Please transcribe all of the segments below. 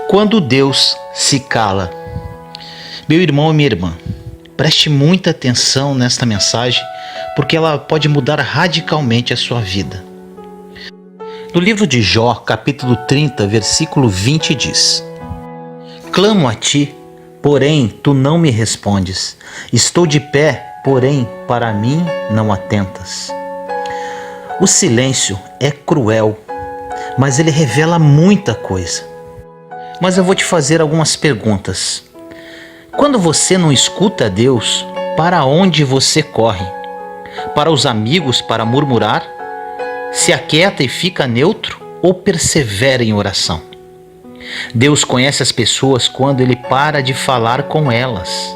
Quando Deus se cala. Meu irmão e minha irmã, preste muita atenção nesta mensagem, porque ela pode mudar radicalmente a sua vida. No livro de Jó, capítulo 30, versículo 20 diz: Clamo a ti, porém tu não me respondes. Estou de pé, porém para mim não atentas. O silêncio é cruel, mas ele revela muita coisa. Mas eu vou te fazer algumas perguntas. Quando você não escuta a Deus, para onde você corre? Para os amigos para murmurar? Se aquieta e fica neutro ou persevera em oração? Deus conhece as pessoas quando Ele para de falar com elas.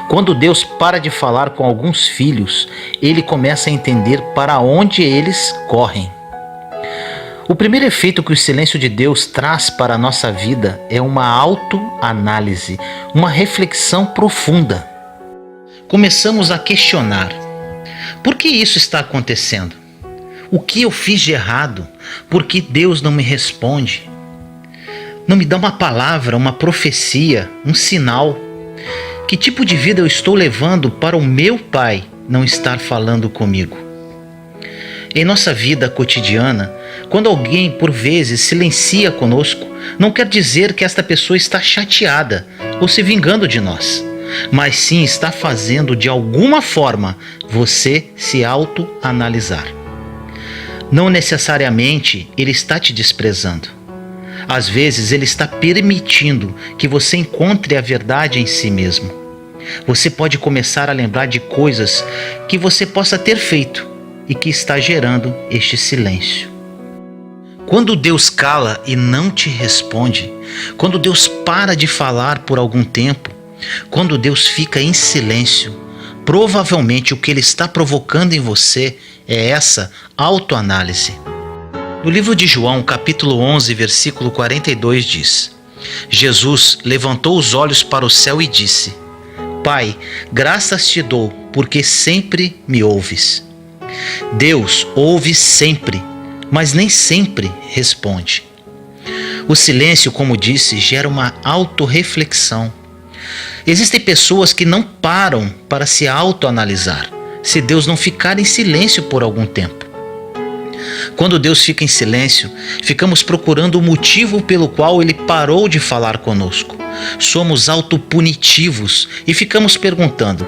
Quando Deus para de falar com alguns filhos, Ele começa a entender para onde eles correm. O primeiro efeito que o silêncio de Deus traz para a nossa vida é uma autoanálise, uma reflexão profunda. Começamos a questionar: por que isso está acontecendo? O que eu fiz de errado? Por que Deus não me responde? Não me dá uma palavra, uma profecia, um sinal? Que tipo de vida eu estou levando para o meu Pai não estar falando comigo? Em nossa vida cotidiana, quando alguém por vezes silencia conosco, não quer dizer que esta pessoa está chateada ou se vingando de nós, mas sim está fazendo de alguma forma você se autoanalisar. Não necessariamente ele está te desprezando. Às vezes ele está permitindo que você encontre a verdade em si mesmo. Você pode começar a lembrar de coisas que você possa ter feito e que está gerando este silêncio. Quando Deus cala e não te responde, quando Deus para de falar por algum tempo, quando Deus fica em silêncio, provavelmente o que Ele está provocando em você é essa autoanálise. No livro de João, capítulo 11, versículo 42 diz: Jesus levantou os olhos para o céu e disse: Pai, graças te dou, porque sempre me ouves. Deus ouve sempre, mas nem sempre responde. O silêncio, como disse, gera uma autorreflexão. Existem pessoas que não param para se autoanalisar, se Deus não ficar em silêncio por algum tempo. Quando Deus fica em silêncio, ficamos procurando o motivo pelo qual Ele parou de falar conosco. Somos autopunitivos e ficamos perguntando: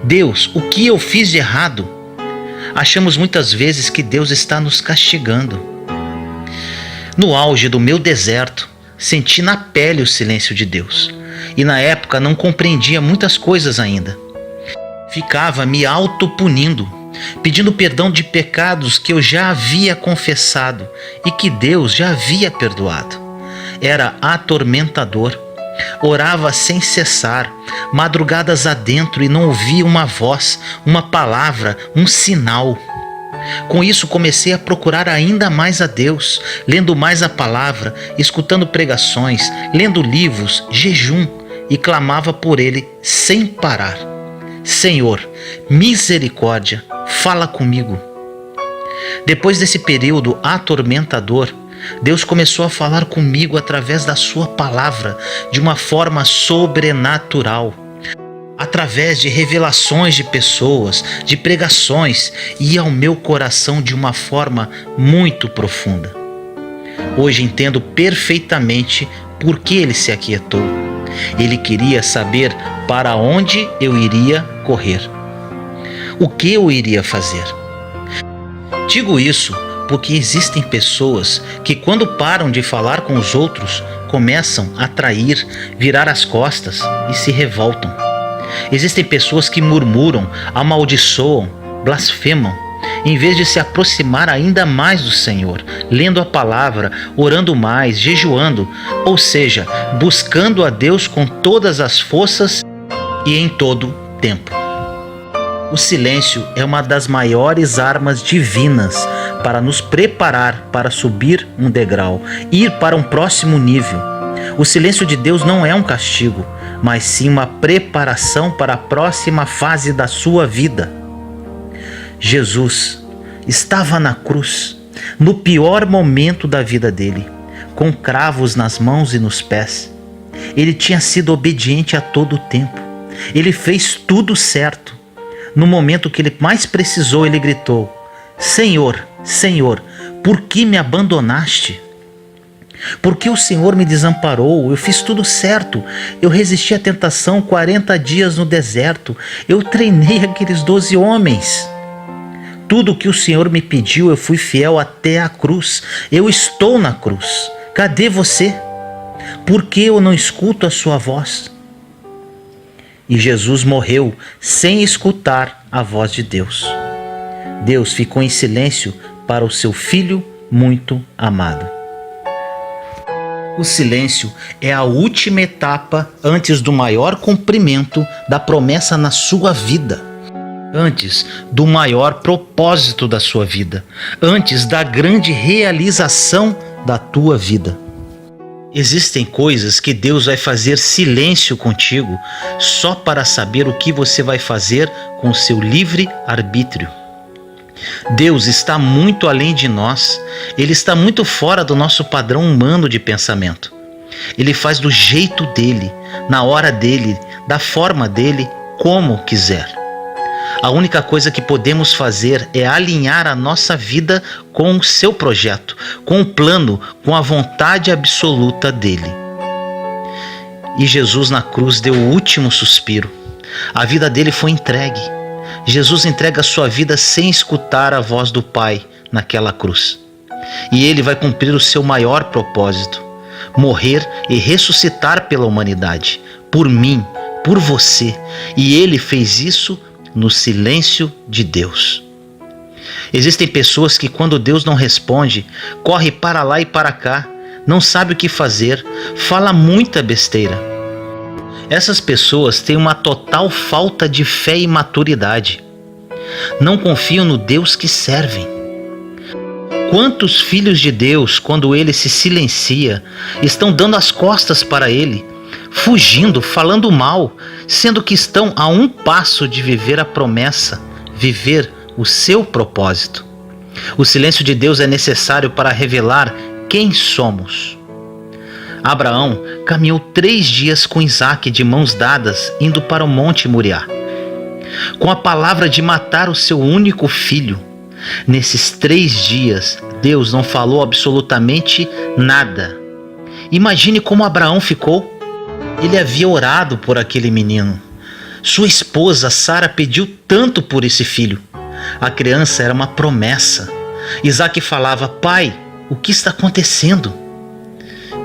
Deus, o que eu fiz de errado? Achamos muitas vezes que Deus está nos castigando. No auge do meu deserto, senti na pele o silêncio de Deus. E na época não compreendia muitas coisas ainda. Ficava me autopunindo, pedindo perdão de pecados que eu já havia confessado e que Deus já havia perdoado. Era atormentador. Orava sem cessar, madrugadas adentro, e não ouvia uma voz, uma palavra, um sinal. Com isso comecei a procurar ainda mais a Deus, lendo mais a palavra, escutando pregações, lendo livros, jejum, e clamava por Ele sem parar: Senhor, misericórdia, fala comigo. Depois desse período atormentador, Deus começou a falar comigo através da sua palavra de uma forma sobrenatural, através de revelações de pessoas, de pregações, e ao meu coração de uma forma muito profunda. Hoje entendo perfeitamente por que Ele se aquietou. Ele queria saber para onde eu iria correr, o que eu iria fazer. Digo isso porque existem pessoas que, quando param de falar com os outros, começam a trair, virar as costas e se revoltam. Existem pessoas que murmuram, amaldiçoam, blasfemam, em vez de se aproximar ainda mais do Senhor, lendo a palavra, orando mais, jejuando, ou seja, buscando a Deus com todas as forças e em todo tempo. O silêncio é uma das maiores armas divinas para nos preparar para subir um degrau, ir para um próximo nível. O silêncio de Deus não é um castigo, mas sim uma preparação para a próxima fase da sua vida. Jesus estava na cruz, no pior momento da vida dele, com cravos nas mãos e nos pés. Ele tinha sido obediente a todo o tempo. Ele fez tudo certo. No momento que ele mais precisou, ele gritou: Senhor, Senhor, por que me abandonaste? Por que o Senhor me desamparou? Eu fiz tudo certo. Eu resisti à tentação 40 dias no deserto. Eu treinei aqueles 12 homens. Tudo o que o Senhor me pediu, eu fui fiel até a cruz. Eu estou na cruz. Cadê você? Por que eu não escuto a sua voz? E Jesus morreu sem escutar a voz de Deus. Deus ficou em silêncio para o seu Filho muito amado. O silêncio é a última etapa antes do maior cumprimento da promessa na sua vida, antes do maior propósito da sua vida, antes da grande realização da tua vida. Existem coisas que Deus vai fazer silêncio contigo só para saber o que você vai fazer com o seu livre arbítrio. Deus está muito além de nós. Ele está muito fora do nosso padrão humano de pensamento. Ele faz do jeito dele, na hora dele, da forma dele, como quiser. A única coisa que podemos fazer é alinhar a nossa vida com o seu projeto, com o plano, com a vontade absoluta dele. E Jesus na cruz deu o último suspiro. A vida dele foi entregue. Jesus entrega a sua vida sem escutar a voz do Pai naquela cruz. E ele vai cumprir o seu maior propósito: morrer e ressuscitar pela humanidade, por mim, por você. E ele fez isso no silêncio de Deus. Existem pessoas que, quando Deus não responde, corre para lá e para cá, não sabe o que fazer, fala muita besteira. Essas pessoas têm uma total falta de fé e maturidade. Não confiam no Deus que servem. Quantos filhos de Deus, quando ele se silencia, estão dando as costas para ele, fugindo, falando mal, sendo que estão a um passo de viver a promessa, viver o seu propósito. O silêncio de Deus é necessário para revelar quem somos. Abraão caminhou 3 dias com Isaque de mãos dadas, indo para o Monte Moriá, com a palavra de matar o seu único filho. Nesses 3 dias, Deus não falou absolutamente nada. Imagine como Abraão ficou. Ele havia orado por aquele menino. Sua esposa, Sara, pediu tanto por esse filho. A criança era uma promessa. Isaque falava: Pai, o que está acontecendo?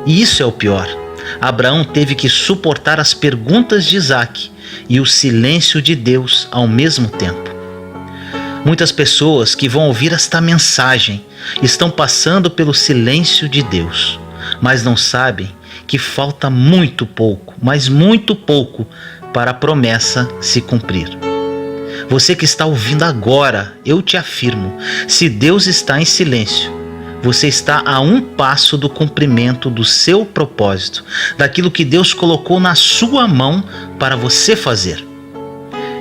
E isso é o pior. Abraão teve que suportar as perguntas de Isaque e o silêncio de Deus ao mesmo tempo. Muitas pessoas que vão ouvir esta mensagem estão passando pelo silêncio de Deus, mas não sabem que falta muito pouco, mas muito pouco, para a promessa se cumprir. Você que está ouvindo agora, eu te afirmo, se Deus está em silêncio, você está a um passo do cumprimento do seu propósito, daquilo que Deus colocou na sua mão para você fazer.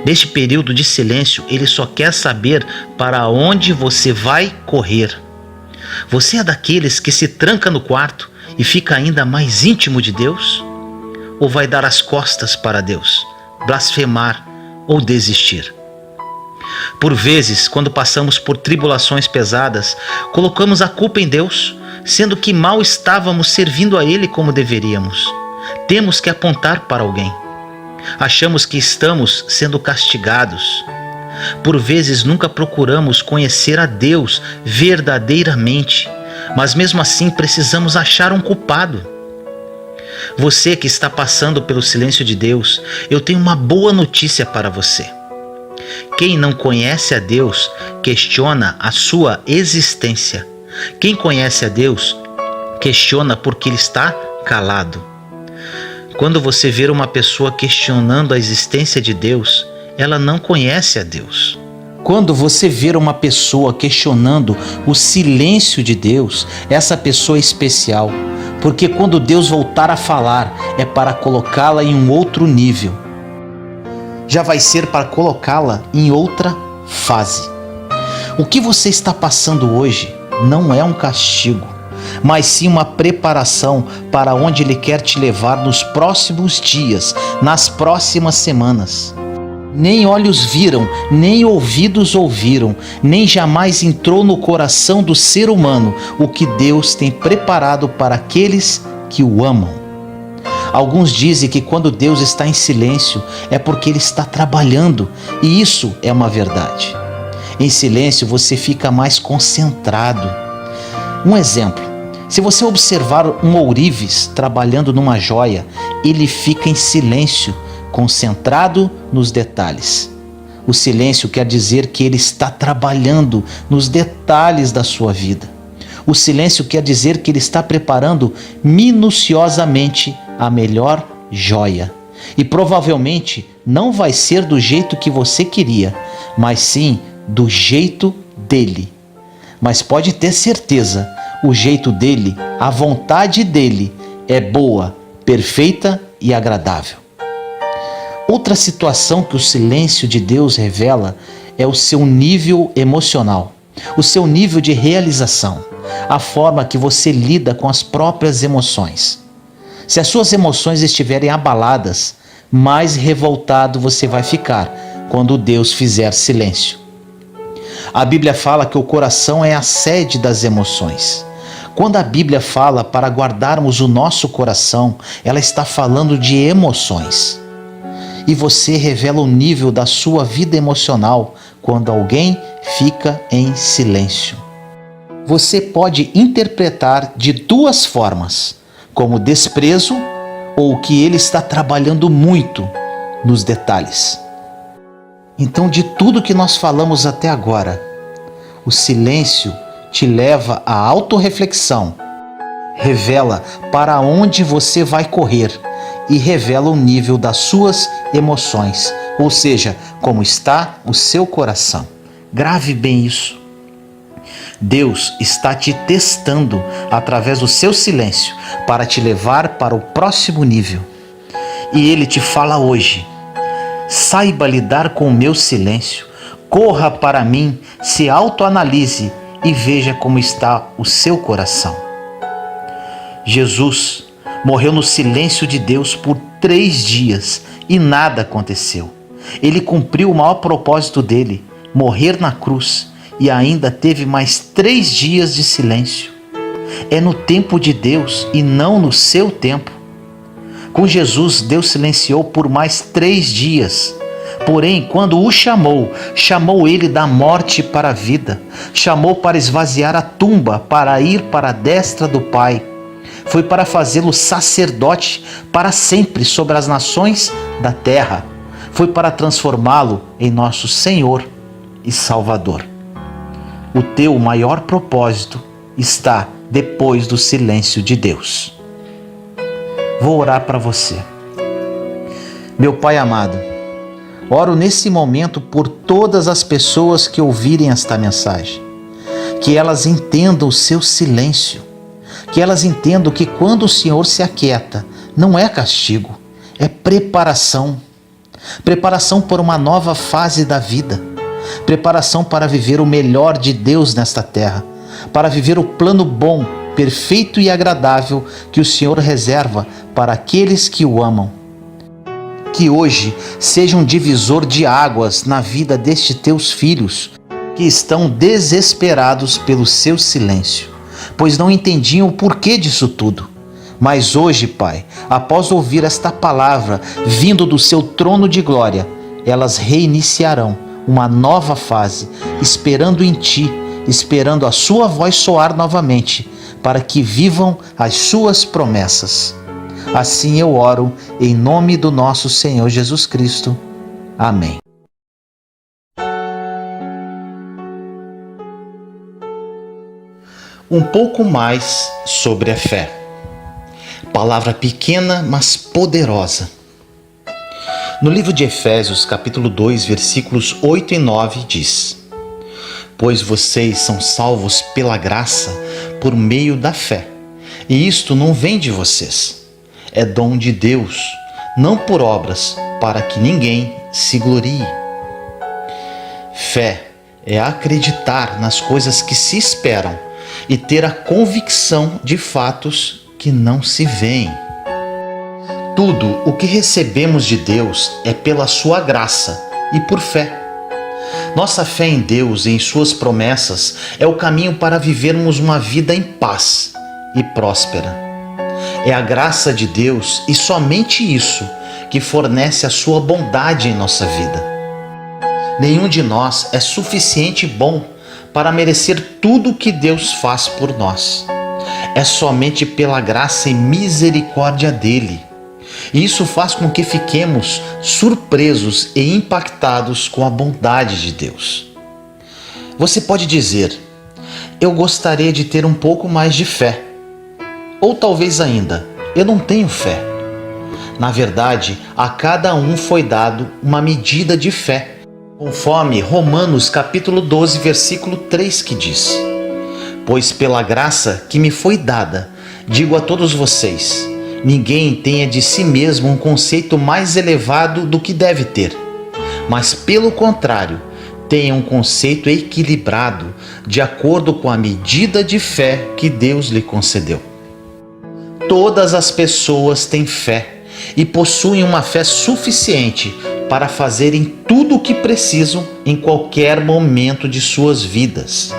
Neste período de silêncio, Ele só quer saber para onde você vai correr. Você é daqueles que se tranca no quarto e fica ainda mais íntimo de Deus? Ou vai dar as costas para Deus, blasfemar ou desistir? Por vezes, quando passamos por tribulações pesadas, colocamos a culpa em Deus, sendo que mal estávamos servindo a Ele como deveríamos. Temos que apontar para alguém. Achamos que estamos sendo castigados. Por vezes nunca procuramos conhecer a Deus verdadeiramente, mas mesmo assim precisamos achar um culpado. Você que está passando pelo silêncio de Deus, eu tenho uma boa notícia para você. Quem não conhece a Deus questiona a sua existência. Quem conhece a Deus questiona porque Ele está calado. Quando você ver uma pessoa questionando a existência de Deus, ela não conhece a Deus. Quando você ver uma pessoa questionando o silêncio de Deus, essa pessoa é especial, porque quando Deus voltar a falar, é para colocá-la em um outro nível. Já vai ser para colocá-la em outra fase. O que você está passando hoje não é um castigo. mas sim uma preparação para onde Ele quer te levar nos próximos dias, nas próximas semanas. Nem olhos viram, nem ouvidos ouviram, nem jamais entrou no coração do ser humano o que Deus tem preparado para aqueles que o amam. Alguns dizem que quando Deus está em silêncio é porque Ele está trabalhando, e isso é uma verdade. Em silêncio você fica mais concentrado. Um exemplo: se você observar um ourives trabalhando numa joia, ele fica em silêncio, concentrado nos detalhes. O silêncio quer dizer que ele está trabalhando nos detalhes da sua vida. O silêncio quer dizer que ele está preparando minuciosamente a melhor joia. E provavelmente não vai ser do jeito que você queria, mas sim do jeito dele. Mas pode ter certeza, o jeito dele, a vontade dele é boa, perfeita e agradável. Outra situação que o silêncio de Deus revela é o seu nível emocional, o seu nível de realização, a forma que você lida com as próprias emoções. Se as suas emoções estiverem abaladas, mais revoltado você vai ficar quando Deus fizer silêncio. A Bíblia fala que o coração é a sede das emoções. Quando a Bíblia fala para guardarmos o nosso coração, ela está falando de emoções. E você revela o nível da sua vida emocional quando alguém fica em silêncio. Você pode interpretar de duas formas, como desprezo ou que ele está trabalhando muito nos detalhes. Então, de tudo que nós falamos até agora, o silêncio te leva à autorreflexão, revela para onde você vai correr e revela o nível das suas emoções, ou seja, como está o seu coração. Grave bem isso. Deus está te testando através do seu silêncio para te levar para o próximo nível. E Ele te fala hoje: saiba lidar com o meu silêncio, corra para mim, se autoanalise e veja como está o seu coração. Jesus morreu no silêncio de Deus por 3 dias e nada aconteceu. Ele cumpriu o maior propósito dele, morrer na cruz, e ainda teve mais 3 dias de silêncio. É no tempo de Deus e não no seu tempo. Com Jesus, Deus silenciou por mais 3 dias. Porém, quando o chamou ele da morte para a vida, chamou para esvaziar a tumba, para ir para a destra do Pai. Foi para fazê-lo sacerdote para sempre sobre as nações da terra. Foi para transformá-lo em nosso Senhor e Salvador. O teu maior propósito está depois do silêncio de Deus. Vou orar para você. Meu Pai amado, oro nesse momento por todas as pessoas que ouvirem esta mensagem, que elas entendam o seu silêncio, que elas entendam que quando o Senhor se aquieta, não é castigo, é preparação. Preparação para uma nova fase da vida, preparação para viver o melhor de Deus nesta terra, para viver o plano bom, perfeito e agradável que o Senhor reserva para aqueles que o amam. Que hoje seja um divisor de águas na vida destes teus filhos, que estão desesperados pelo seu silêncio, pois não entendiam o porquê disso tudo. Mas hoje, Pai, após ouvir esta palavra vindo do seu trono de glória, elas reiniciarão uma nova fase, esperando em Ti, esperando a sua voz soar novamente, para que vivam as suas promessas. Assim eu oro em nome do nosso Senhor Jesus Cristo. Amém. Um pouco mais sobre a fé. Palavra pequena, mas poderosa. No livro de Efésios, capítulo 2, versículos 8 e 9, diz: Pois vocês são salvos pela graça, por meio da fé. E isto não vem de vocês. É dom de Deus, não por obras, para que ninguém se glorie. Fé é acreditar nas coisas que se esperam, e ter a convicção de fatos que não se veem. Tudo o que recebemos de Deus é pela sua graça e por fé. Nossa fé em Deus e em suas promessas é o caminho para vivermos uma vida em paz e próspera. É a graça de Deus e somente isso que fornece a sua bondade em nossa vida. Nenhum de nós é suficiente bom para merecer tudo o que Deus faz por nós. É somente pela graça e misericórdia dele. E isso faz com que fiquemos surpresos e impactados com a bondade de Deus. Você pode dizer: eu gostaria de ter um pouco mais de fé. Ou talvez ainda: eu não tenho fé. Na verdade, a cada um foi dado uma medida de fé, conforme Romanos capítulo 12, versículo 3, que diz: pois pela graça que me foi dada, digo a todos vocês, ninguém tenha de si mesmo um conceito mais elevado do que deve ter, mas pelo contrário, tenha um conceito equilibrado, de acordo com a medida de fé que Deus lhe concedeu. Todas as pessoas têm fé e possuem uma fé suficiente para fazerem tudo o que precisam em qualquer momento de suas vidas.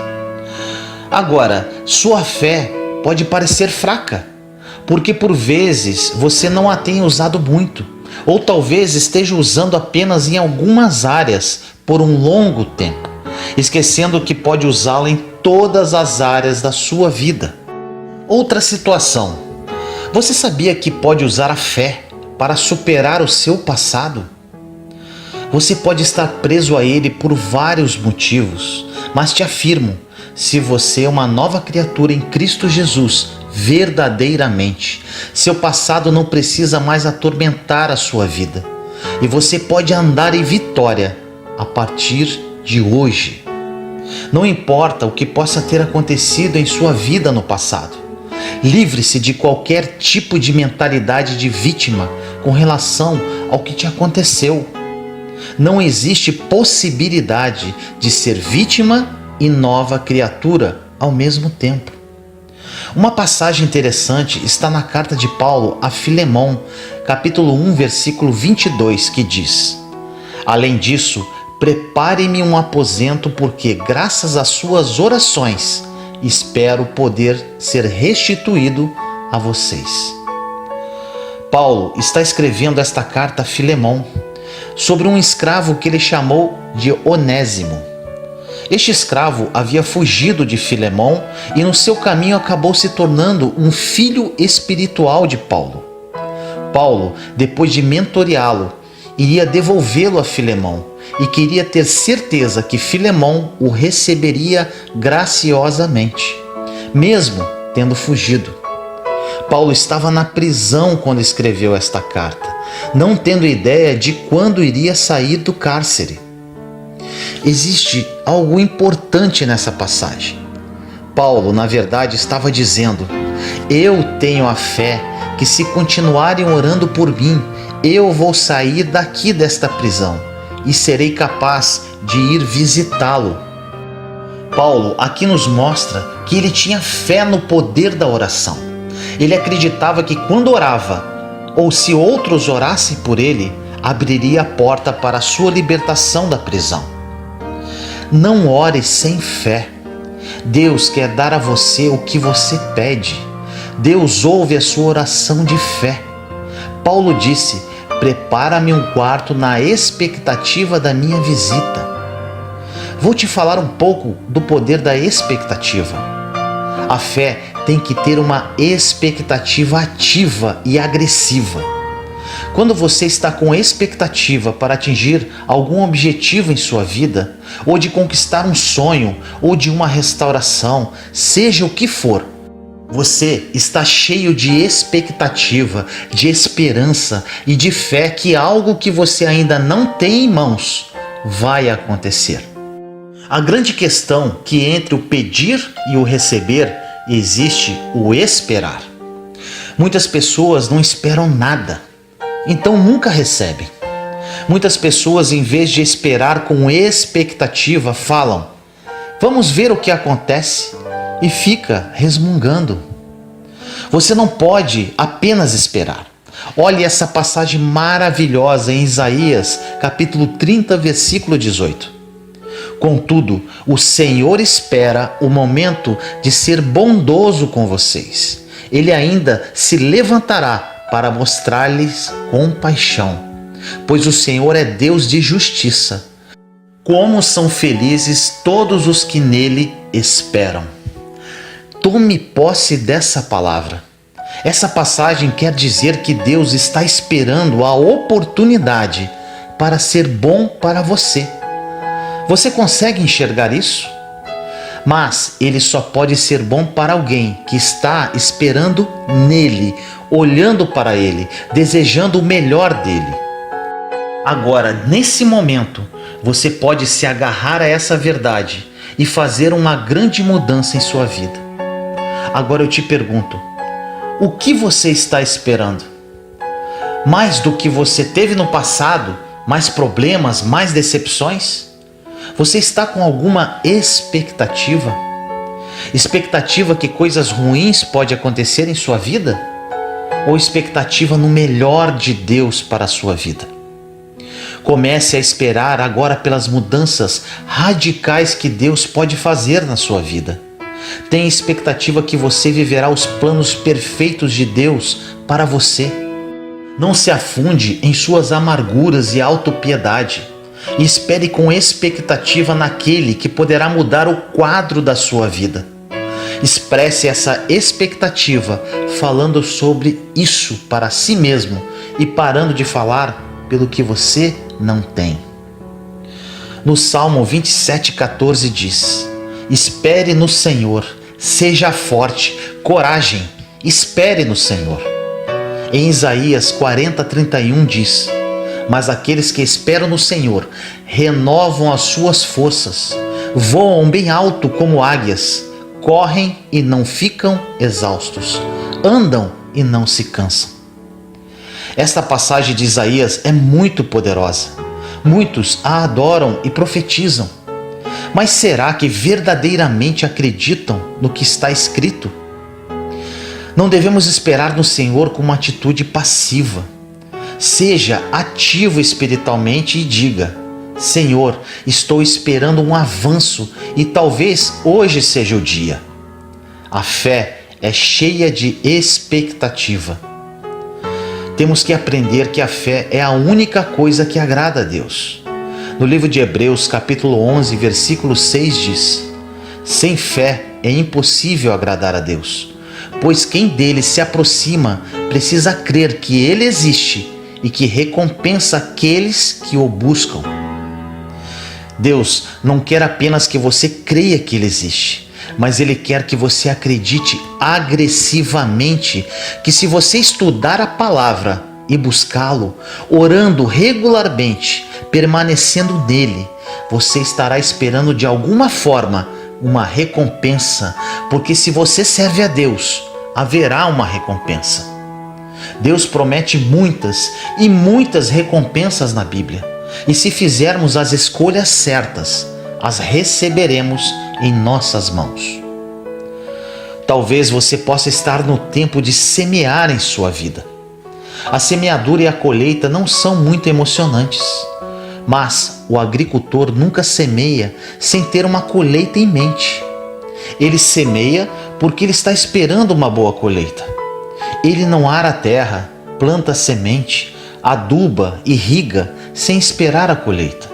Agora, sua fé pode parecer fraca, porque por vezes você não a tem usado muito, ou talvez esteja usando apenas em algumas áreas por um longo tempo, esquecendo que pode usá-la em todas as áreas da sua vida. Outra situação: você sabia que pode usar a fé para superar o seu passado? Você pode estar preso a ele por vários motivos, mas te afirmo, se você é uma nova criatura em Cristo Jesus, verdadeiramente, seu passado não precisa mais atormentar a sua vida, e você pode andar em vitória a partir de hoje. Não importa o que possa ter acontecido em sua vida no passado. Livre-se de qualquer tipo de mentalidade de vítima com relação ao que te aconteceu. Não existe possibilidade de ser vítima e nova criatura ao mesmo tempo. Uma passagem interessante está na carta de Paulo a Filemão, capítulo 1, versículo 22, que diz: além disso, prepare-me um aposento, porque graças às suas orações espero poder ser restituído a vocês. Paulo está escrevendo esta carta a Filemão sobre um escravo que ele chamou de Onésimo. Este escravo havia fugido de Filemão e no seu caminho acabou se tornando um filho espiritual de Paulo. Paulo, depois de mentoreá-lo, iria devolvê-lo a Filemão e queria ter certeza que Filemão o receberia graciosamente, mesmo tendo fugido. Paulo estava na prisão quando escreveu esta carta, não tendo ideia de quando iria sair do cárcere. Existe algo importante nessa passagem. Paulo, na verdade, estava dizendo: eu tenho a fé que, se continuarem orando por mim, eu vou sair daqui desta prisão e serei capaz de ir visitá-lo. Paulo aqui nos mostra que ele tinha fé no poder da oração. Ele acreditava que quando orava, ou se outros orassem por ele, abriria a porta para a sua libertação da prisão. Não ore sem fé. Deus quer dar a você o que você pede. Deus ouve a sua oração de fé. Paulo disse: prepara-me um quarto na expectativa da minha visita. Vou te falar um pouco do poder da expectativa. A fé tem que ter uma expectativa ativa e agressiva. Quando você está com expectativa para atingir algum objetivo em sua vida, ou de conquistar um sonho, ou de uma restauração, seja o que for, você está cheio de expectativa, de esperança e de fé que algo que você ainda não tem em mãos vai acontecer. A grande questão é que entre o pedir e o receber existe o esperar. Muitas pessoas não esperam nada, então nunca recebem. Muitas pessoas, em vez de esperar com expectativa, falam: vamos ver o que acontece, e fica resmungando. Você não pode apenas esperar. Olhe essa passagem maravilhosa em Isaías, capítulo 30, versículo 18. Contudo, o Senhor espera o momento de ser bondoso com vocês. Ele ainda se levantará para mostrar-lhes compaixão, pois o Senhor é Deus de justiça. Como são felizes todos os que nele esperam. Tome posse dessa palavra. Essa passagem quer dizer que Deus está esperando a oportunidade para ser bom para você. Você consegue enxergar isso? Mas ele só pode ser bom para alguém que está esperando nele, olhando para ele, desejando o melhor dele. Agora, nesse momento, você pode se agarrar a essa verdade e fazer uma grande mudança em sua vida. Agora eu te pergunto, o que você está esperando? Mais do que você teve no passado? Mais problemas? Mais decepções? Você está com alguma expectativa? Expectativa que coisas ruins podem acontecer em sua vida? Ou expectativa no melhor de Deus para a sua vida? Comece a esperar agora pelas mudanças radicais que Deus pode fazer na sua vida. Tenha expectativa que você viverá os planos perfeitos de Deus para você. Não se afunde em suas amarguras e autopiedade. E espere com expectativa naquele que poderá mudar o quadro da sua vida. Expresse essa expectativa falando sobre isso para si mesmo e parando de falar pelo que você não tem. No Salmo 27,14 diz: espere no Senhor, seja forte, coragem, espere no Senhor. Em Isaías 40:31 diz: mas aqueles que esperam no Senhor renovam as suas forças, voam bem alto como águias, correm e não ficam exaustos, andam e não se cansam. Esta passagem de Isaías é muito poderosa. Muitos a adoram e profetizam. Mas será que verdadeiramente acreditam no que está escrito? Não devemos esperar no Senhor com uma atitude passiva. Seja ativo espiritualmente e diga: Senhor, estou esperando um avanço e talvez hoje seja o dia. A fé é cheia de expectativa. Temos que aprender que a fé é a única coisa que agrada a Deus. No livro de Hebreus, capítulo 11, versículo 6 diz: sem fé é impossível agradar a Deus, pois quem dele se aproxima precisa crer que ele existe e que recompensa aqueles que o buscam. Deus não quer apenas que você creia que Ele existe, mas Ele quer que você acredite agressivamente que se você estudar a palavra e buscá-lo, orando regularmente, permanecendo nele, você estará esperando de alguma forma uma recompensa, porque se você serve a Deus, haverá uma recompensa. Deus promete muitas e muitas recompensas na Bíblia. E se fizermos as escolhas certas, as receberemos em nossas mãos. Talvez você possa estar no tempo de semear em sua vida. A semeadura e a colheita não são muito emocionantes, mas o agricultor nunca semeia sem ter uma colheita em mente. Ele semeia porque ele está esperando uma boa colheita. Ele não ara a terra, planta a semente, aduba, irriga, sem esperar a colheita.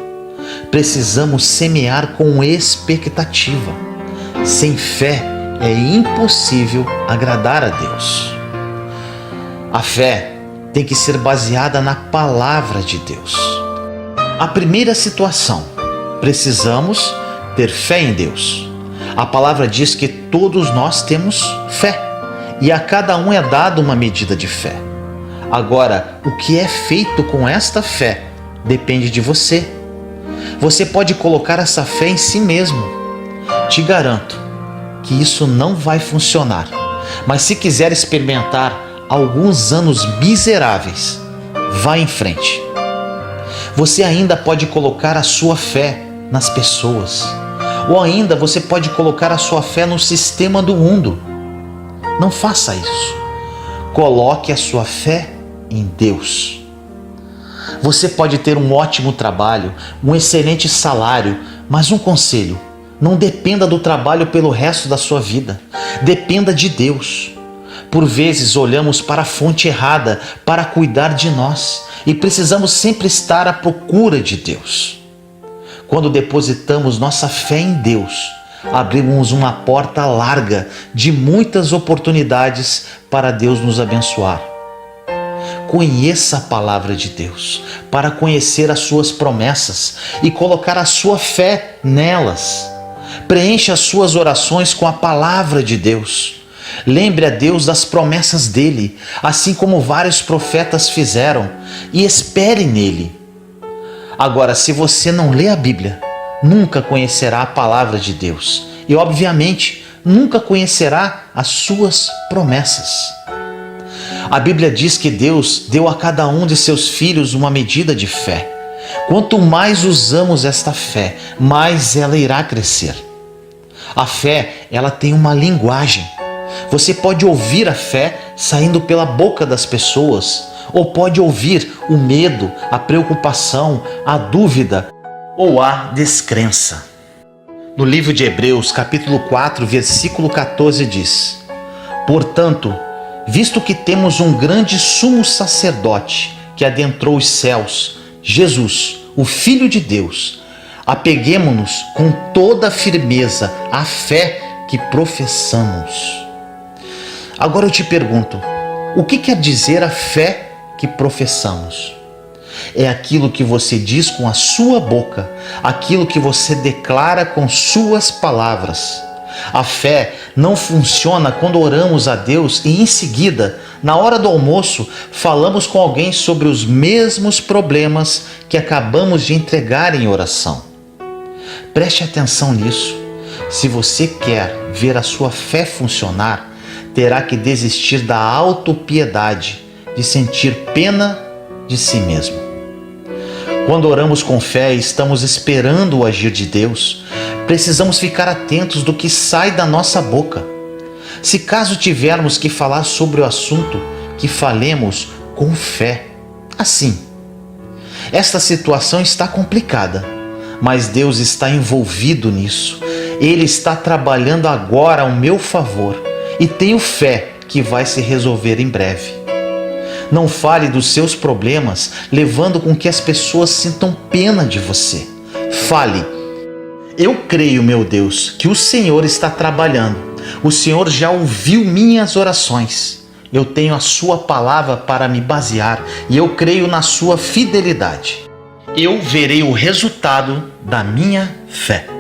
Precisamos semear com expectativa. Sem fé é impossível agradar a Deus. A fé tem que ser baseada na palavra de Deus. A primeira situação, precisamos ter fé em Deus. A palavra diz que todos nós temos fé e a cada um é dada uma medida de fé. Agora, o que é feito com esta fé depende de você. Você pode colocar essa fé em si mesmo. Te garanto que isso não vai funcionar. Mas se quiser experimentar alguns anos miseráveis, vá em frente. Você ainda pode colocar a sua fé nas pessoas. Ou ainda você pode colocar a sua fé no sistema do mundo. Não faça isso. Coloque a sua fé em Deus. Você pode ter um ótimo trabalho, um excelente salário, mas um conselho: não dependa do trabalho pelo resto da sua vida. Dependa de Deus. Por vezes olhamos para a fonte errada para cuidar de nós e precisamos sempre estar à procura de Deus. Quando depositamos nossa fé em Deus, abrimos uma porta larga de muitas oportunidades para Deus nos abençoar. Conheça a palavra de Deus para conhecer as suas promessas e colocar a sua fé nelas. Preencha as suas orações com a palavra de Deus. Lembre a Deus das promessas dele, assim como vários profetas fizeram, e espere nele. Agora, se você não lê a Bíblia, nunca conhecerá a palavra de Deus e, obviamente, nunca conhecerá as suas promessas. A Bíblia diz que Deus deu a cada um de seus filhos uma medida de fé. Quanto mais usamos esta fé, mais ela irá crescer. A fé, ela tem uma linguagem. Você pode ouvir a fé saindo pela boca das pessoas, ou pode ouvir o medo, a preocupação, a dúvida ou a descrença. No livro de Hebreus, capítulo 4, versículo 14 diz: Portanto, visto que temos um grande sumo sacerdote que adentrou os céus, Jesus, o Filho de Deus, apeguemo-nos com toda a firmeza à fé que professamos. Agora eu te pergunto, o que quer dizer a fé que professamos? É aquilo que você diz com a sua boca, aquilo que você declara com suas palavras. A fé não funciona quando oramos a Deus e em seguida, na hora do almoço, falamos com alguém sobre os mesmos problemas que acabamos de entregar em oração. Preste atenção nisso. Se você quer ver a sua fé funcionar, terá que desistir da autopiedade, de sentir pena de si mesmo. Quando oramos com fé e estamos esperando o agir de Deus, precisamos ficar atentos do que sai da nossa boca. Se caso tivermos que falar sobre o assunto, que falemos com fé. Assim, esta situação está complicada, mas Deus está envolvido nisso. Ele está trabalhando agora ao meu favor e tenho fé que vai se resolver em breve. Não fale dos seus problemas, levando com que as pessoas sintam pena de você. Fale: eu creio, meu Deus, que o Senhor está trabalhando. O Senhor já ouviu minhas orações. Eu tenho a sua palavra para me basear e eu creio na sua fidelidade. Eu verei o resultado da minha fé.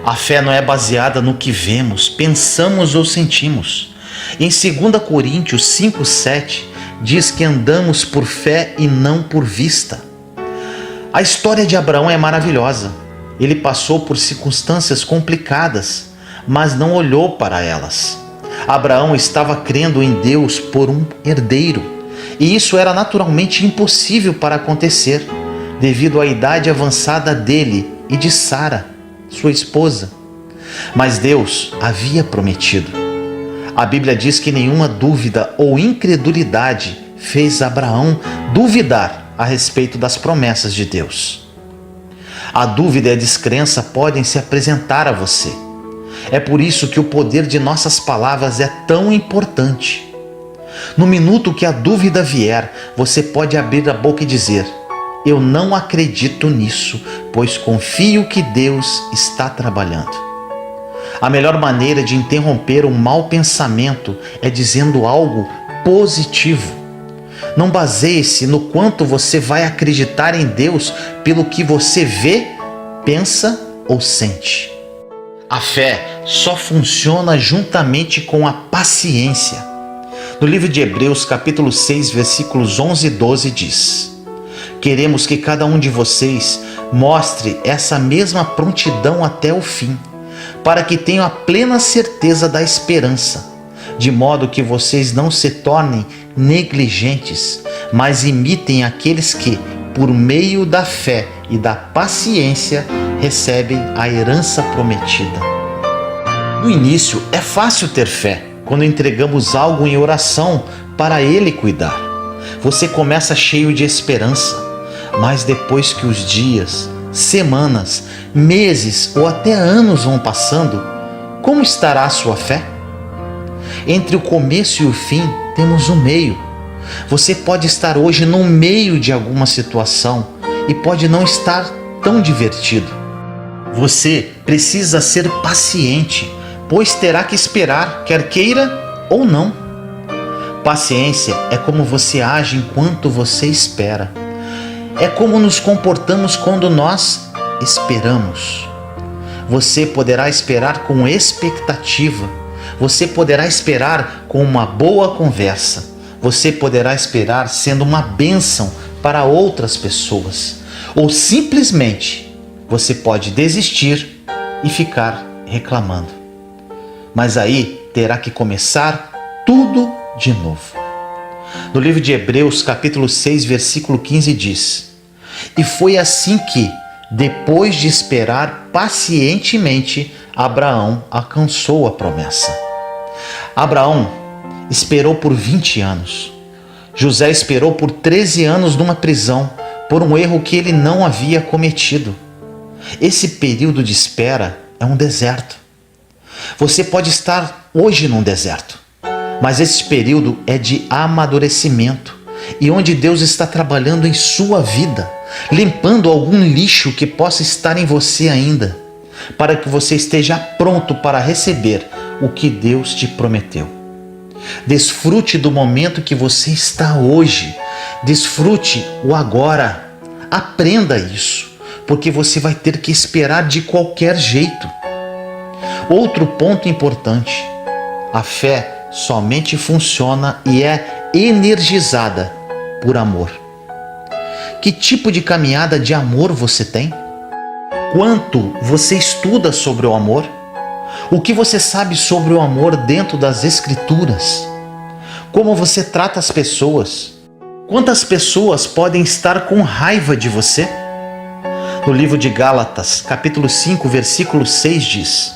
A fé não é baseada no que vemos, pensamos ou sentimos. Em 2 Coríntios 5,7 diz que andamos por fé e não por vista. A história de Abraão é maravilhosa. Ele passou por circunstâncias complicadas, mas não olhou para elas. Abraão estava crendo em Deus por um herdeiro, e isso era naturalmente impossível para acontecer, devido à idade avançada dele e de Sara, sua esposa. Mas Deus havia prometido. A Bíblia diz que nenhuma dúvida ou incredulidade fez Abraão duvidar a respeito das promessas de Deus. A dúvida e a descrença podem se apresentar a você. É por isso que o poder de nossas palavras é tão importante. No minuto que a dúvida vier, você pode abrir a boca e dizer: eu não acredito nisso, pois confio que Deus está trabalhando. A melhor maneira de interromper um mau pensamento é dizendo algo positivo. Não baseie-se no quanto você vai acreditar em Deus pelo que você vê, pensa ou sente. A fé só funciona juntamente com a paciência. No livro de Hebreus, capítulo 6, versículos 11 e 12 diz: queremos que cada um de vocês mostre essa mesma prontidão até o fim, para que tenham a plena certeza da esperança, de modo que vocês não se tornem negligentes, mas imitem aqueles que, por meio da fé e da paciência, recebem a herança prometida. No início é fácil ter fé quando entregamos algo em oração para Ele cuidar. Você começa cheio de esperança, mas depois que os dias, semanas, meses ou até anos vão passando, como estará a sua fé? Entre o começo e o fim temos um meio. Você pode estar hoje no meio de alguma situação e pode não estar tão divertido. Você precisa ser paciente, pois terá que esperar, quer queira ou não. Paciência é como você age enquanto você espera. É como nos comportamos quando nós esperamos. Você poderá esperar com expectativa. Você poderá esperar com uma boa conversa. Você poderá esperar sendo uma bênção para outras pessoas. Ou simplesmente você pode desistir e ficar reclamando. Mas aí terá que começar tudo de novo. No livro de Hebreus, capítulo 6, versículo 15 diz: E foi assim que, depois de esperar pacientemente, Abraão alcançou a promessa. Abraão esperou por 20 anos. José esperou por 13 anos numa prisão, por um erro que ele não havia cometido. Esse período de espera é um deserto. Você pode estar hoje num deserto, mas esse período é de amadurecimento e onde Deus está trabalhando em sua vida, limpando algum lixo que possa estar em você ainda, para que você esteja pronto para receber o que Deus te prometeu. Desfrute do momento que você está hoje, desfrute o agora, aprenda isso, porque você vai ter que esperar de qualquer jeito. Outro ponto importante: a fé somente funciona e é energizada por amor. Que tipo de caminhada de amor você tem? Quanto você estuda sobre o amor? O que você sabe sobre o amor dentro das Escrituras? Como você trata as pessoas? Quantas pessoas podem estar com raiva de você? No livro de Gálatas, capítulo 5, versículo 6 diz: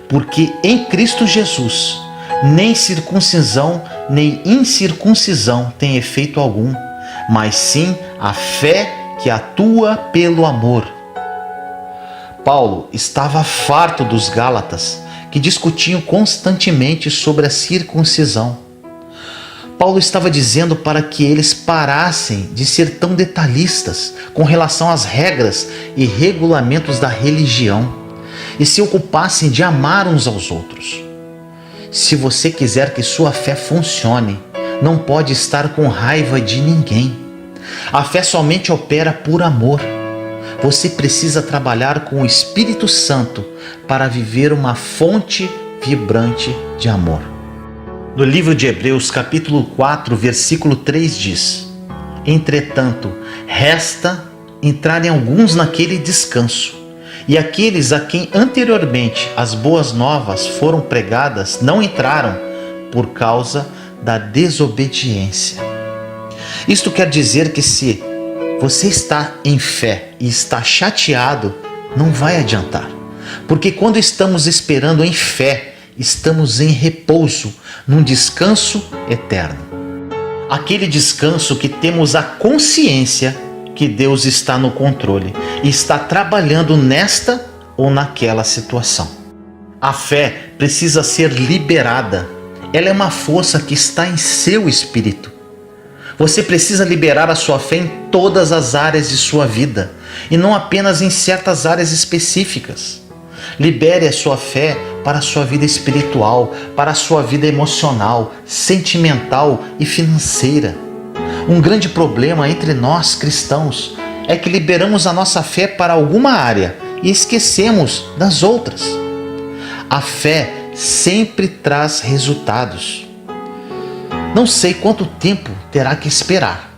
Porque em Cristo Jesus, nem circuncisão nem incircuncisão tem efeito algum, mas sim a fé que atua pelo amor. Paulo estava farto dos Gálatas, que discutiam constantemente sobre a circuncisão. Paulo estava dizendo para que eles parassem de ser tão detalhistas com relação às regras e regulamentos da religião e se ocupassem de amar uns aos outros. Se você quiser que sua fé funcione, não pode estar com raiva de ninguém. A fé somente opera por amor. Você precisa trabalhar com o Espírito Santo para viver uma fonte vibrante de amor. No livro de Hebreus, capítulo 4, versículo 3 diz: Entretanto, resta entrarem alguns naquele descanso, e aqueles a quem anteriormente as boas novas foram pregadas não entraram por causa da desobediência. Isto quer dizer que se você está em fé e está chateado, não vai adiantar. Porque quando estamos esperando em fé, estamos em repouso, num descanso eterno. Aquele descanso que temos a consciência que Deus está no controle e está trabalhando nesta ou naquela situação. A fé precisa ser liberada. Ela é uma força que está em seu espírito. Você precisa liberar a sua fé em todas as áreas de sua vida e não apenas em certas áreas específicas. Libere a sua fé para a sua vida espiritual, para a sua vida emocional, sentimental e financeira. Um grande problema entre nós cristãos é que liberamos a nossa fé para alguma área e esquecemos das outras. A fé sempre traz resultados. Não sei quanto tempo terá que esperar,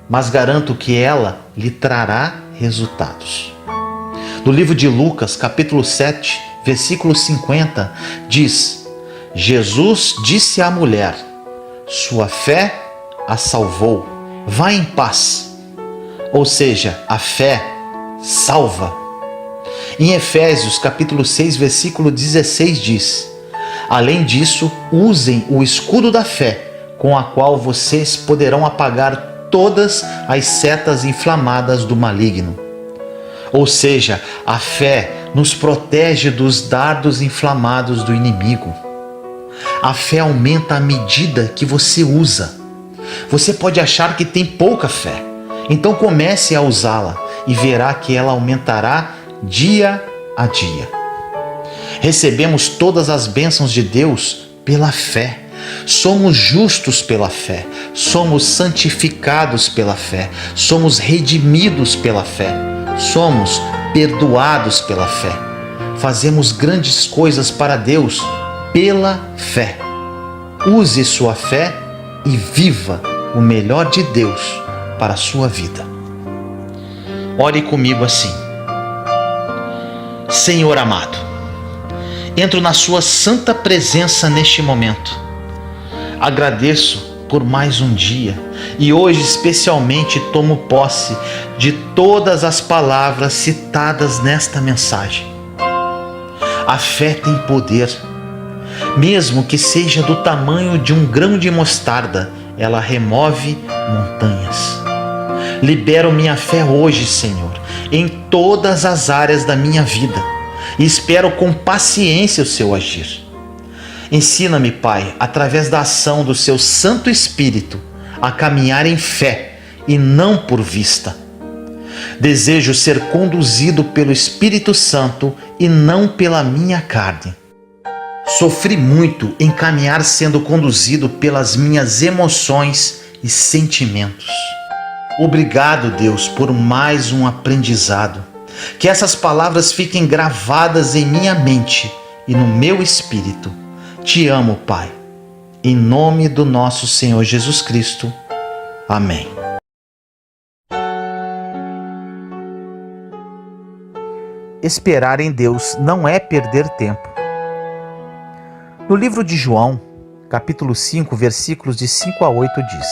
mas garanto que ela lhe trará resultados. No livro de Lucas, capítulo 7, versículo 50, diz: Jesus disse à mulher: Sua fé a salvou, vá em paz. Ou seja, a fé salva. Em Efésios capítulo 6, versículo 16 diz: além disso, usem o escudo da fé, com a qual vocês poderão apagar todas as setas inflamadas do maligno. Ou seja, a fé nos protege dos dardos inflamados do inimigo. A fé aumenta à medida que você usa. Você pode achar que tem pouca fé, então comece a usá-la e verá que ela aumentará dia a dia. Recebemos todas as bênçãos de Deus pela fé. Somos justos pela fé, somos santificados pela fé, somos redimidos pela fé, somos perdoados pela fé. Fazemos grandes coisas para Deus pela fé. Use sua fé e viva o melhor de Deus para a sua vida. Ore comigo assim: Senhor amado, entro na sua santa presença neste momento. Agradeço por mais um dia e hoje especialmente tomo posse de todas as palavras citadas nesta mensagem. A fé tem poder. Mesmo que seja do tamanho de um grão de mostarda, ela remove montanhas. Libero minha fé hoje, Senhor, em todas as áreas da minha vida e espero com paciência o seu agir. Ensina-me, Pai, através da ação do seu Santo Espírito, a caminhar em fé e não por vista. Desejo ser conduzido pelo Espírito Santo e não pela minha carne. Sofri muito em caminhar sendo conduzido pelas minhas emoções e sentimentos. Obrigado, Deus, por mais um aprendizado. Que essas palavras fiquem gravadas em minha mente e no meu espírito. Te amo, Pai. Em nome do nosso Senhor Jesus Cristo. Amém. Esperar em Deus não é perder tempo. No livro de João, capítulo 5, versículos de 5 a 8 diz: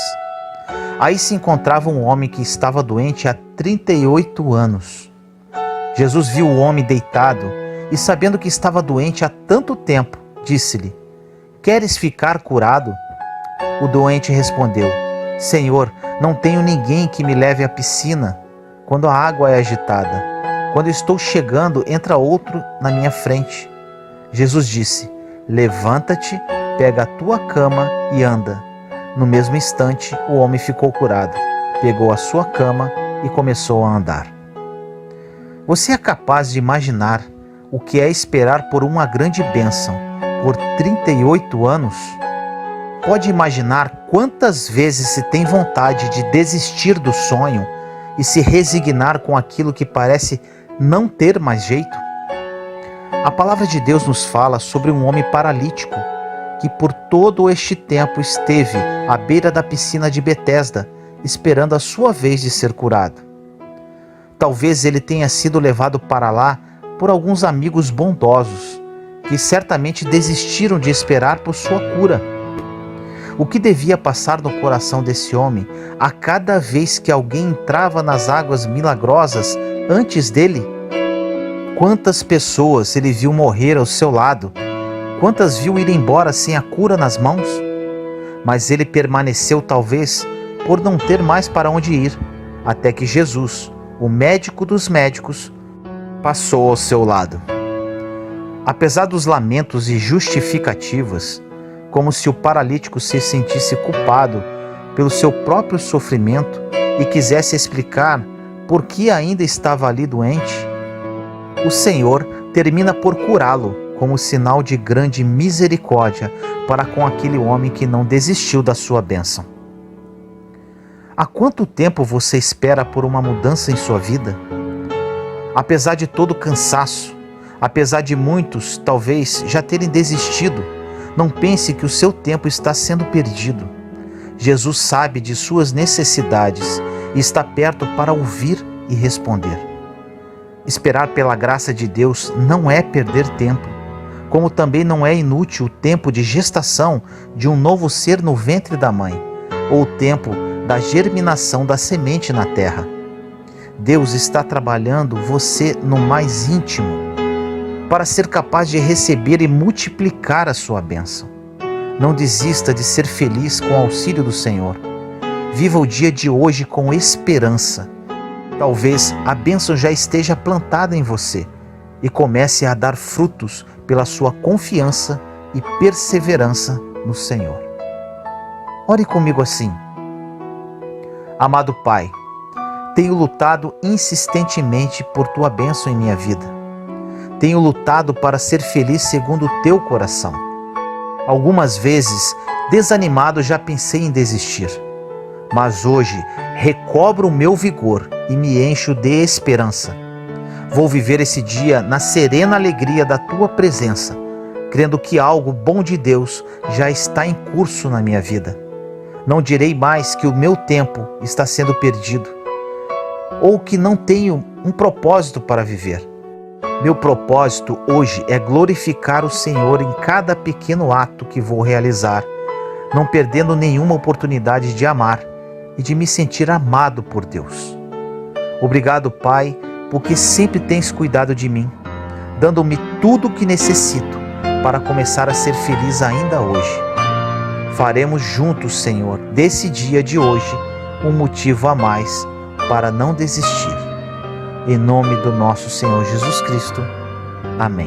aí se encontrava um homem que estava doente há 38 anos. Jesus viu o homem deitado e, sabendo que estava doente há tanto tempo, disse-lhe: queres ficar curado? O doente respondeu: Senhor, não tenho ninguém que me leve à piscina quando a água é agitada. Quando estou chegando, entra outro na minha frente. Jesus disse: levanta-te, pega a tua cama e anda. No mesmo instante, o homem ficou curado, pegou a sua cama e começou a andar. Você é capaz de imaginar o que é esperar por uma grande bênção por 38 anos? Pode imaginar quantas vezes se tem vontade de desistir do sonho e se resignar com aquilo que parece não ter mais jeito? A palavra de Deus nos fala sobre um homem paralítico que por todo este tempo esteve à beira da piscina de Betesda, esperando a sua vez de ser curado. Talvez ele tenha sido levado para lá por alguns amigos bondosos, que certamente desistiram de esperar por sua cura. O que devia passar no coração desse homem a cada vez que alguém entrava nas águas milagrosas antes dele? Quantas pessoas ele viu morrer ao seu lado? Quantas viu ir embora sem a cura nas mãos? Mas ele permaneceu talvez por não ter mais para onde ir, até que Jesus, o médico dos médicos, passou ao seu lado. Apesar dos lamentos e justificativas, como se o paralítico se sentisse culpado pelo seu próprio sofrimento e quisesse explicar por que ainda estava ali doente, o Senhor termina por curá-lo como sinal de grande misericórdia para com aquele homem que não desistiu da sua bênção. Há quanto tempo você espera por uma mudança em sua vida? Apesar de todo o cansaço, apesar de muitos talvez já terem desistido, não pense que o seu tempo está sendo perdido. Jesus sabe de suas necessidades e está perto para ouvir e responder. Esperar pela graça de Deus não é perder tempo, como também não é inútil o tempo de gestação de um novo ser no ventre da mãe, ou o tempo da germinação da semente na terra. Deus está trabalhando você no mais íntimo para ser capaz de receber e multiplicar a sua bênção. Não desista de ser feliz com o auxílio do Senhor. Viva o dia de hoje com esperança. Talvez a bênção já esteja plantada em você e comece a dar frutos pela sua confiança e perseverança no Senhor. Ore comigo assim. Amado Pai, tenho lutado insistentemente por Tua bênção em minha vida. Tenho lutado para ser feliz segundo o Teu coração. Algumas vezes, desanimado, já pensei em desistir. Mas hoje, recobro o meu vigor e me encho de esperança. Vou viver esse dia na serena alegria da Tua presença, crendo que algo bom de Deus já está em curso na minha vida. Não direi mais que o meu tempo está sendo perdido, ou que não tenho um propósito para viver. Meu propósito hoje é glorificar o Senhor em cada pequeno ato que vou realizar, não perdendo nenhuma oportunidade de amar e de me sentir amado por Deus. Obrigado, Pai, porque sempre tens cuidado de mim, dando-me tudo o que necessito para começar a ser feliz ainda hoje. Faremos juntos, Senhor, desse dia de hoje, um motivo a mais para não desistir. Em nome do nosso Senhor Jesus Cristo. Amém.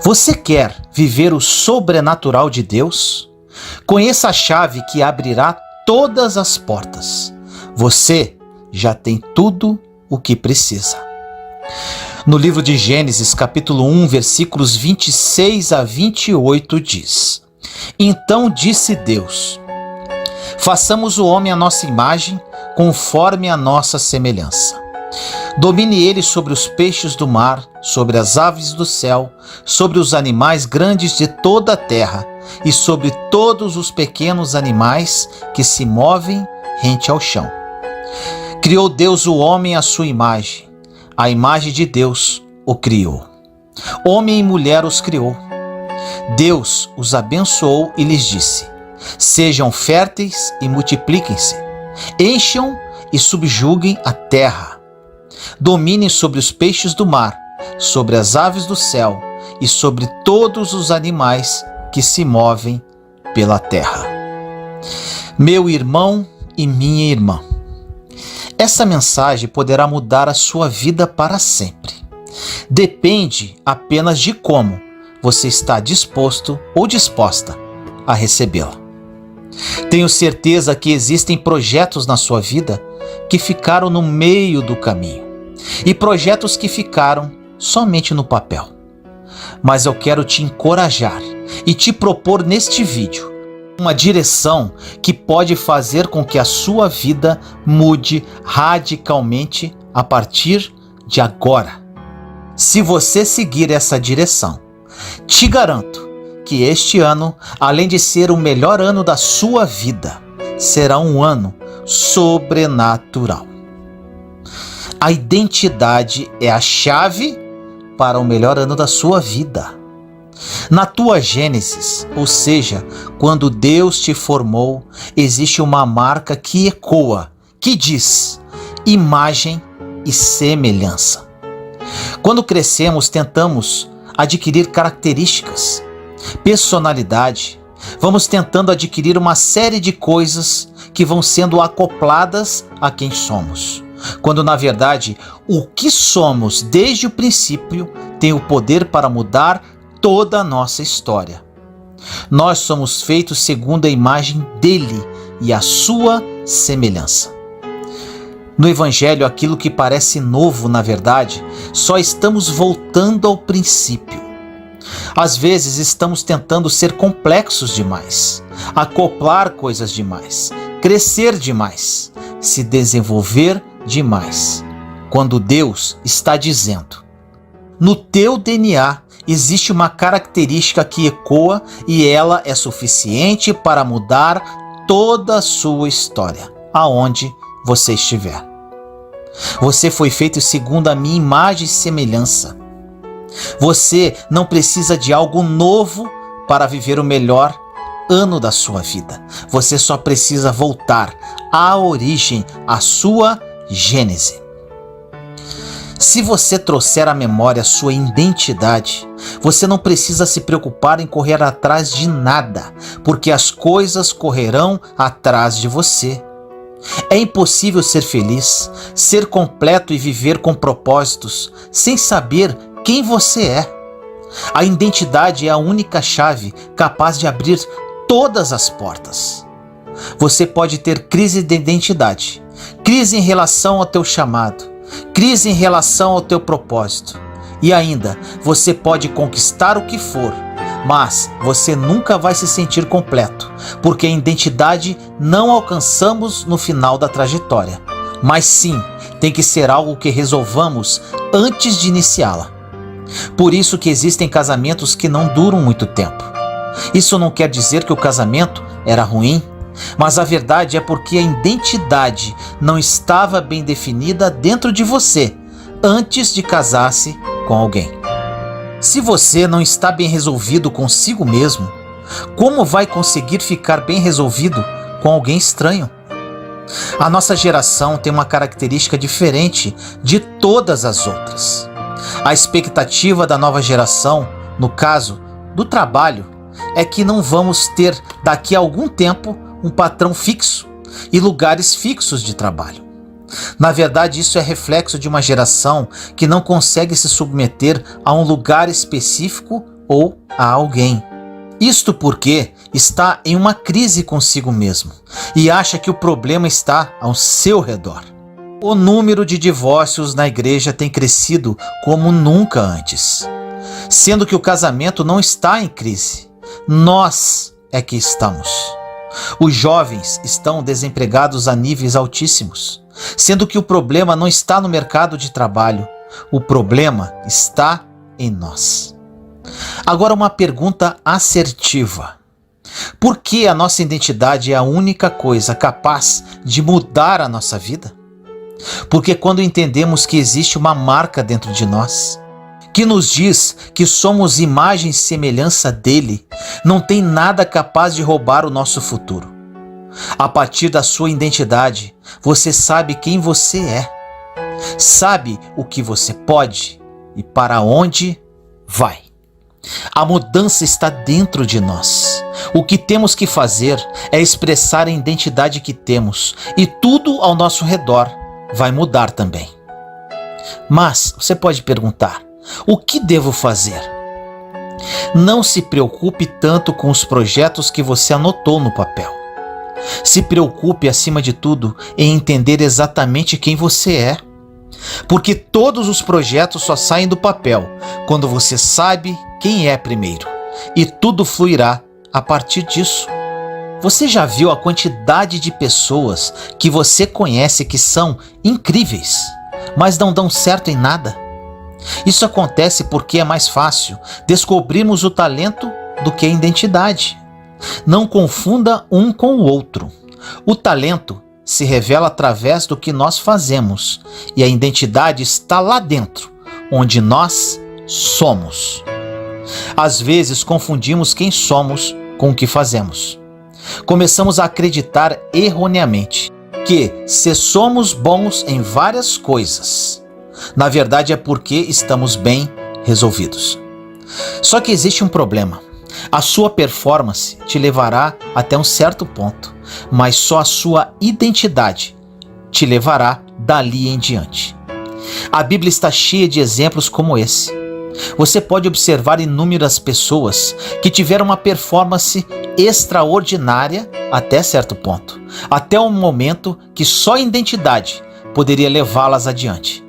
Você quer viver o sobrenatural de Deus? Conheça a chave que abrirá todas as portas. Você já tem tudo o que precisa. No livro de Gênesis, capítulo 1, versículos 26 a 28 diz: Então disse Deus: Façamos o homem à nossa imagem, conforme a nossa semelhança. Domine ele sobre os peixes do mar, sobre as aves do céu, sobre os animais grandes de toda a terra e sobre todos os pequenos animais que se movem rente ao chão. Criou Deus o homem à sua imagem. A imagem de Deus o criou. Homem e mulher os criou. Deus os abençoou e lhes disse: Sejam férteis e multipliquem-se. Encham e subjuguem a terra. Dominem sobre os peixes do mar, sobre as aves do céu e sobre todos os animais que se movem pela terra. Meu irmão e minha irmã, essa mensagem poderá mudar a sua vida para sempre. Depende apenas de como você está disposto ou disposta a recebê-la. Tenho certeza que existem projetos na sua vida que ficaram no meio do caminho e projetos que ficaram somente no papel. Mas eu quero te encorajar e te propor neste vídeo uma direção que pode fazer com que a sua vida mude radicalmente a partir de agora. Se você seguir essa direção, te garanto que este ano, além de ser o melhor ano da sua vida, será um ano sobrenatural. A identidade é a chave para o melhor ano da sua vida. Na tua Gênesis, ou seja, quando Deus te formou, existe uma marca que ecoa, que diz: imagem e semelhança. Quando crescemos, tentamos adquirir características, personalidade, vamos tentando adquirir uma série de coisas que vão sendo acopladas a quem somos, quando na verdade o que somos desde o princípio tem o poder para mudar toda a nossa história. Nós somos feitos segundo a imagem dele e a sua semelhança. No Evangelho, aquilo que parece novo, na verdade, só estamos voltando ao princípio. Às vezes estamos tentando ser complexos demais, acoplar coisas demais, crescer demais, se desenvolver demais, quando Deus está dizendo: no teu DNA existe uma característica que ecoa e ela é suficiente para mudar toda a sua história, aonde você estiver. Você foi feito segundo a minha imagem e semelhança. Você não precisa de algo novo para viver o melhor ano da sua vida. Você só precisa voltar à origem, à sua gênese. Se você trouxer à memória sua identidade, você não precisa se preocupar em correr atrás de nada, porque as coisas correrão atrás de você. É impossível ser feliz, ser completo e viver com propósitos sem saber quem você é. A identidade é a única chave capaz de abrir todas as portas. Você pode ter crise de identidade, crise em relação ao teu chamado, crise em relação ao teu propósito. E ainda, você pode conquistar o que for, mas você nunca vai se sentir completo, porque a identidade não alcançamos no final da trajetória. Mas sim, tem que ser algo que resolvamos antes de iniciá-la. Por isso que existem casamentos que não duram muito tempo. Isso não quer dizer que o casamento era ruim, mas a verdade é porque a identidade não estava bem definida dentro de você antes de casar-se com alguém. Se você não está bem resolvido consigo mesmo, como vai conseguir ficar bem resolvido com alguém estranho? A nossa geração tem uma característica diferente de todas as outras. A expectativa da nova geração, no caso do trabalho, é que não vamos ter daqui a algum tempo um patrão fixo e lugares fixos de trabalho. Na verdade, isso é reflexo de uma geração que não consegue se submeter a um lugar específico ou a alguém. Isto porque está em uma crise consigo mesmo e acha que o problema está ao seu redor. O número de divórcios na igreja tem crescido como nunca antes, sendo que o casamento não está em crise. Nós é que estamos. Os jovens estão desempregados a níveis altíssimos, sendo que o problema não está no mercado de trabalho, o problema está em nós. Agora uma pergunta assertiva. Por que a nossa identidade é a única coisa capaz de mudar a nossa vida? Porque quando entendemos que existe uma marca dentro de nós, que nos diz que somos imagem e semelhança dele, não tem nada capaz de roubar o nosso futuro. A partir da sua identidade, você sabe quem você é, sabe o que você pode e para onde vai. A mudança está dentro de nós. O que temos que fazer é expressar a identidade que temos e tudo ao nosso redor vai mudar também. Mas você pode perguntar: o que devo fazer? Não se preocupe tanto com os projetos que você anotou no papel. Se preocupe, acima de tudo, em entender exatamente quem você é. Porque todos os projetos só saem do papel quando você sabe quem é primeiro. E tudo fluirá a partir disso. Você já viu a quantidade de pessoas que você conhece que são incríveis, mas não dão certo em nada? Isso acontece porque é mais fácil descobrirmos o talento do que a identidade. Não confunda um com o outro. O talento se revela através do que nós fazemos e a identidade está lá dentro, onde nós somos. Às vezes confundimos quem somos com o que fazemos. Começamos a acreditar erroneamente que se somos bons em várias coisas, na verdade é porque estamos bem resolvidos. Só que existe um problema. A sua performance te levará até um certo ponto, mas só a sua identidade te levará dali em diante. A Bíblia está cheia de exemplos como esse. Você pode observar inúmeras pessoas que tiveram uma performance extraordinária até certo ponto, até um momento que só a identidade poderia levá-las adiante.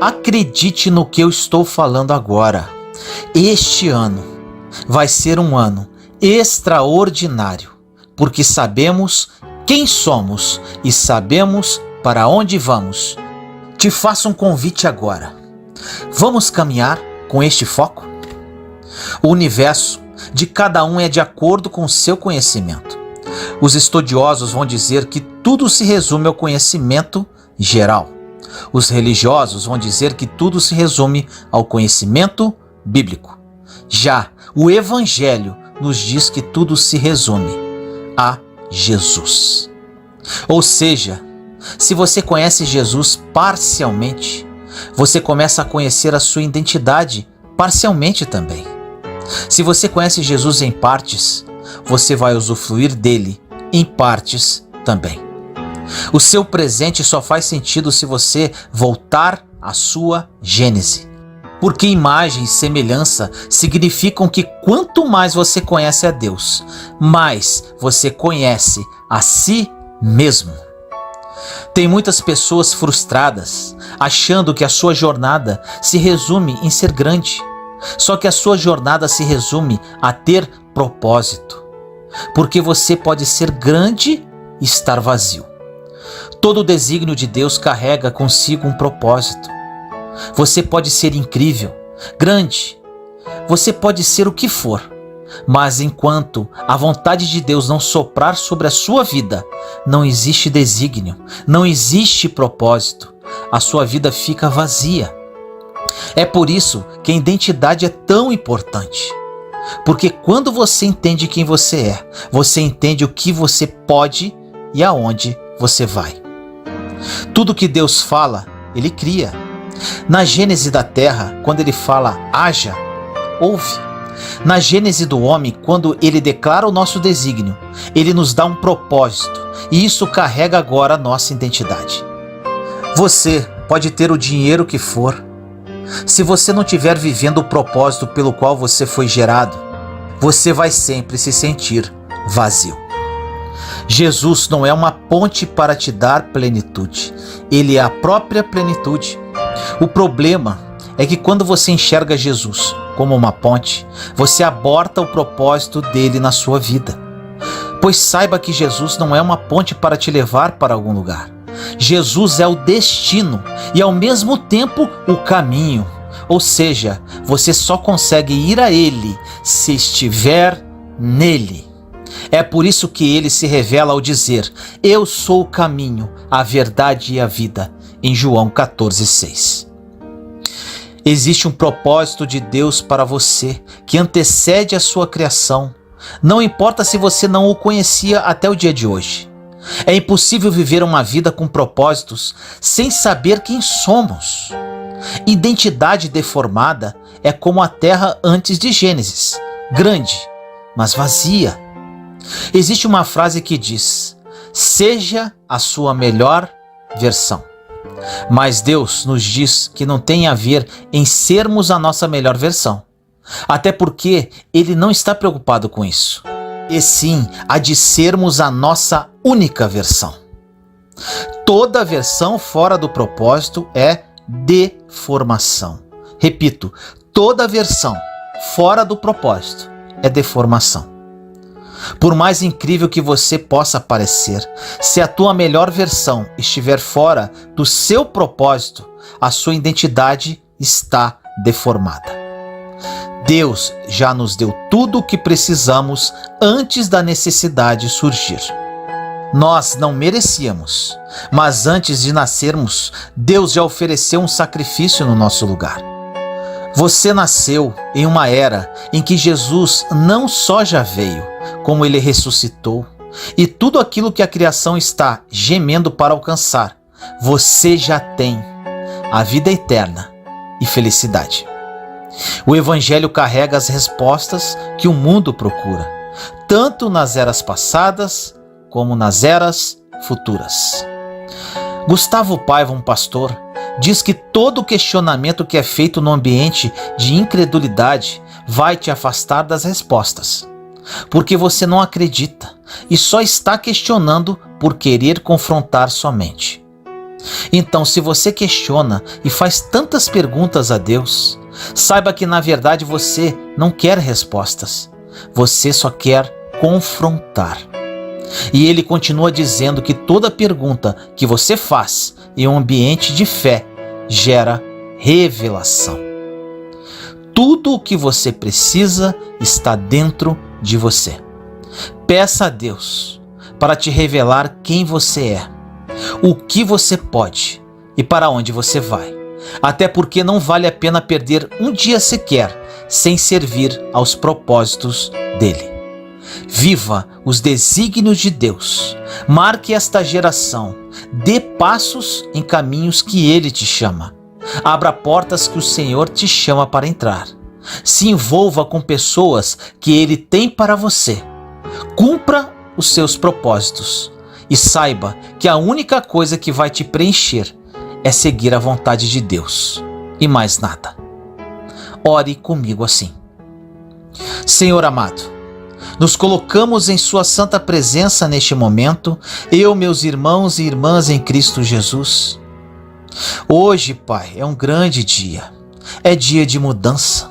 Acredite no que eu estou falando agora. Este ano vai ser um ano extraordinário, porque sabemos quem somos e sabemos para onde vamos. Te faço um convite agora. Vamos caminhar com este foco? O universo de cada um é de acordo com o seu conhecimento. Os estudiosos vão dizer que tudo se resume ao conhecimento geral. Os religiosos vão dizer que tudo se resume ao conhecimento bíblico. Já o Evangelho nos diz que tudo se resume a Jesus. Ou seja, se você conhece Jesus parcialmente, você começa a conhecer a sua identidade parcialmente também. Se você conhece Jesus em partes, você vai usufruir dele em partes também. O seu presente só faz sentido se você voltar à sua gênese. Porque imagem e semelhança significam que quanto mais você conhece a Deus, mais você conhece a si mesmo. Tem muitas pessoas frustradas, achando que a sua jornada se resume em ser grande. Só que a sua jornada se resume a ter propósito. Porque você pode ser grande e estar vazio. Todo o desígnio de Deus carrega consigo um propósito. Você pode ser incrível, grande, você pode ser o que for, mas enquanto a vontade de Deus não soprar sobre a sua vida, não existe desígnio, não existe propósito, a sua vida fica vazia. É por isso que a identidade é tão importante, porque quando você entende quem você é, você entende o que você pode e aonde você vai. Tudo que Deus fala, Ele cria. Na gênese da terra, quando Ele fala haja, houve. Na gênese do homem, quando Ele declara o nosso desígnio, Ele nos dá um propósito e isso carrega agora a nossa identidade. Você pode ter o dinheiro que for. Se você não estiver vivendo o propósito pelo qual você foi gerado, você vai sempre se sentir vazio. Jesus não é uma ponte para te dar plenitude. Ele é a própria plenitude. O problema é que quando você enxerga Jesus como uma ponte, você aborta o propósito dele na sua vida. Pois saiba que Jesus não é uma ponte para te levar para algum lugar. Jesus é o destino e ao mesmo tempo o caminho. Ou seja, você só consegue ir a ele se estiver nele. É por isso que ele se revela ao dizer: eu sou o caminho, a verdade e a vida, em João 14,6. Existe um propósito de Deus para você que antecede a sua criação. Não importa se você não o conhecia até o dia de hoje. É impossível viver uma vida com propósitos sem saber quem somos. Identidade deformada é como a terra antes de Gênesis, grande, mas vazia. Existe uma frase que diz: seja a sua melhor versão. Mas Deus nos diz que não tem a ver em sermos a nossa melhor versão. Até porque Ele não está preocupado com isso. E sim, a de sermos a nossa única versão. Toda versão fora do propósito é deformação. Repito, toda versão fora do propósito é deformação. Por mais incrível que você possa parecer, se a tua melhor versão estiver fora do seu propósito, a sua identidade está deformada. Deus já nos deu tudo o que precisamos antes da necessidade surgir. Nós não merecíamos, mas antes de nascermos, Deus já ofereceu um sacrifício no nosso lugar. Você nasceu em uma era em que Jesus não só já veio, como Ele ressuscitou, e tudo aquilo que a criação está gemendo para alcançar, você já tem: a vida eterna e felicidade. O Evangelho carrega as respostas que o mundo procura, tanto nas eras passadas como nas eras futuras. Gustavo Paiva, um pastor, diz que todo questionamento que é feito no ambiente de incredulidade vai te afastar das respostas, porque você não acredita e só está questionando por querer confrontar somente. Então, se você questiona e faz tantas perguntas a Deus, saiba que na verdade você não quer respostas, você só quer confrontar. E ele continua dizendo que toda pergunta que você faz em um ambiente de fé gera revelação. Tudo o que você precisa está dentro de você. Peça a Deus para te revelar quem você é, o que você pode e para onde você vai. até porque não vale a pena perder um dia sequer sem servir aos propósitos dele. Viva os desígnios de Deus, marque esta geração, dê passos em caminhos que ele te chama, abra portas que o Senhor te chama para entrar, se envolva com pessoas que ele tem para você, cumpra os seus propósitos e saiba que a única coisa que vai te preencher é seguir a vontade de Deus e mais nada. Ore comigo assim. Senhor amado, nos colocamos em sua santa presença neste momento, eu, meus irmãos e irmãs em Cristo Jesus. Hoje, Pai, é um grande dia, é dia de mudança.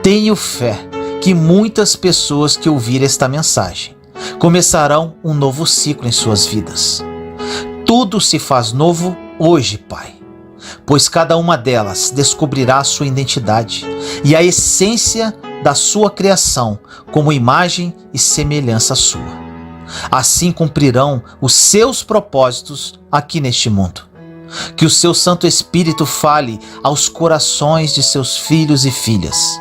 Tenho fé que muitas pessoas que ouvirem esta mensagem começarão um novo ciclo em suas vidas. Tudo se faz novo hoje, Pai, pois cada uma delas descobrirá a sua identidade e a essência da sua criação como imagem e semelhança sua. Assim cumprirão os seus propósitos aqui neste mundo. Que o seu Santo Espírito fale aos corações de seus filhos e filhas.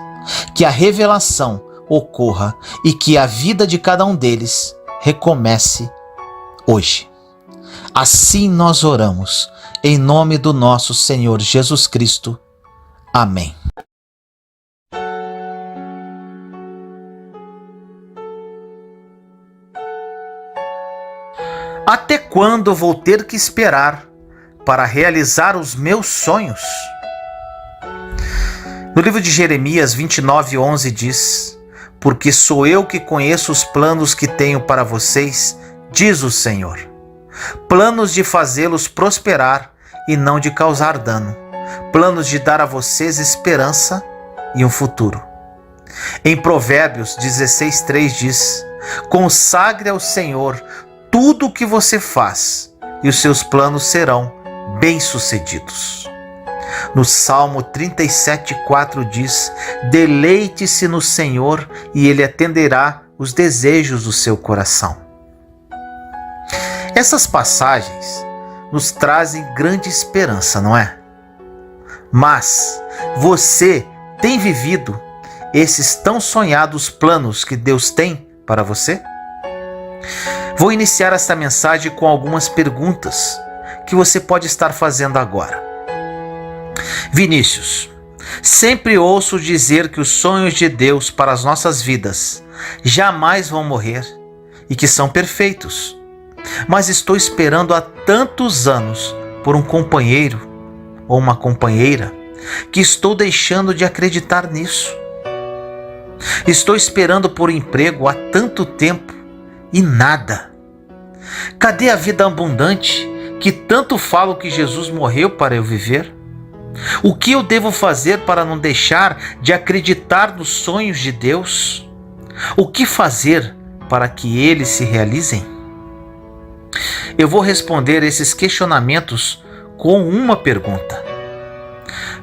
Que a revelação ocorra e que a vida de cada um deles recomece hoje. Assim nós oramos, em nome do nosso Senhor Jesus Cristo. Amém. Até quando vou ter que esperar para realizar os meus sonhos? No livro de Jeremias 29:11 diz: porque sou eu que conheço os planos que tenho para vocês, diz o Senhor. Planos de fazê-los prosperar e não de causar dano. Planos de dar a vocês esperança e um futuro. Em Provérbios 16:3 diz: consagre ao Senhor tudo o que você faz e os seus planos serão bem-sucedidos. No Salmo 37:4 diz: deleite-se no Senhor e Ele atenderá os desejos do seu coração. Essas passagens nos trazem grande esperança, não é? Mas você tem vivido esses tão sonhados planos que Deus tem para você? Vou iniciar esta mensagem com algumas perguntas que você pode estar fazendo agora. Vinícius, sempre ouço dizer que os sonhos de Deus para as nossas vidas jamais vão morrer e que são perfeitos. Mas estou esperando há tantos anos por um companheiro ou uma companheira que estou deixando de acreditar nisso. Estou esperando por emprego há tanto tempo e nada. Cadê a vida abundante que tanto falo que Jesus morreu para eu viver? O que eu devo fazer para não deixar de acreditar nos sonhos de Deus? O que fazer para que eles se realizem? Eu vou responder esses questionamentos com uma pergunta.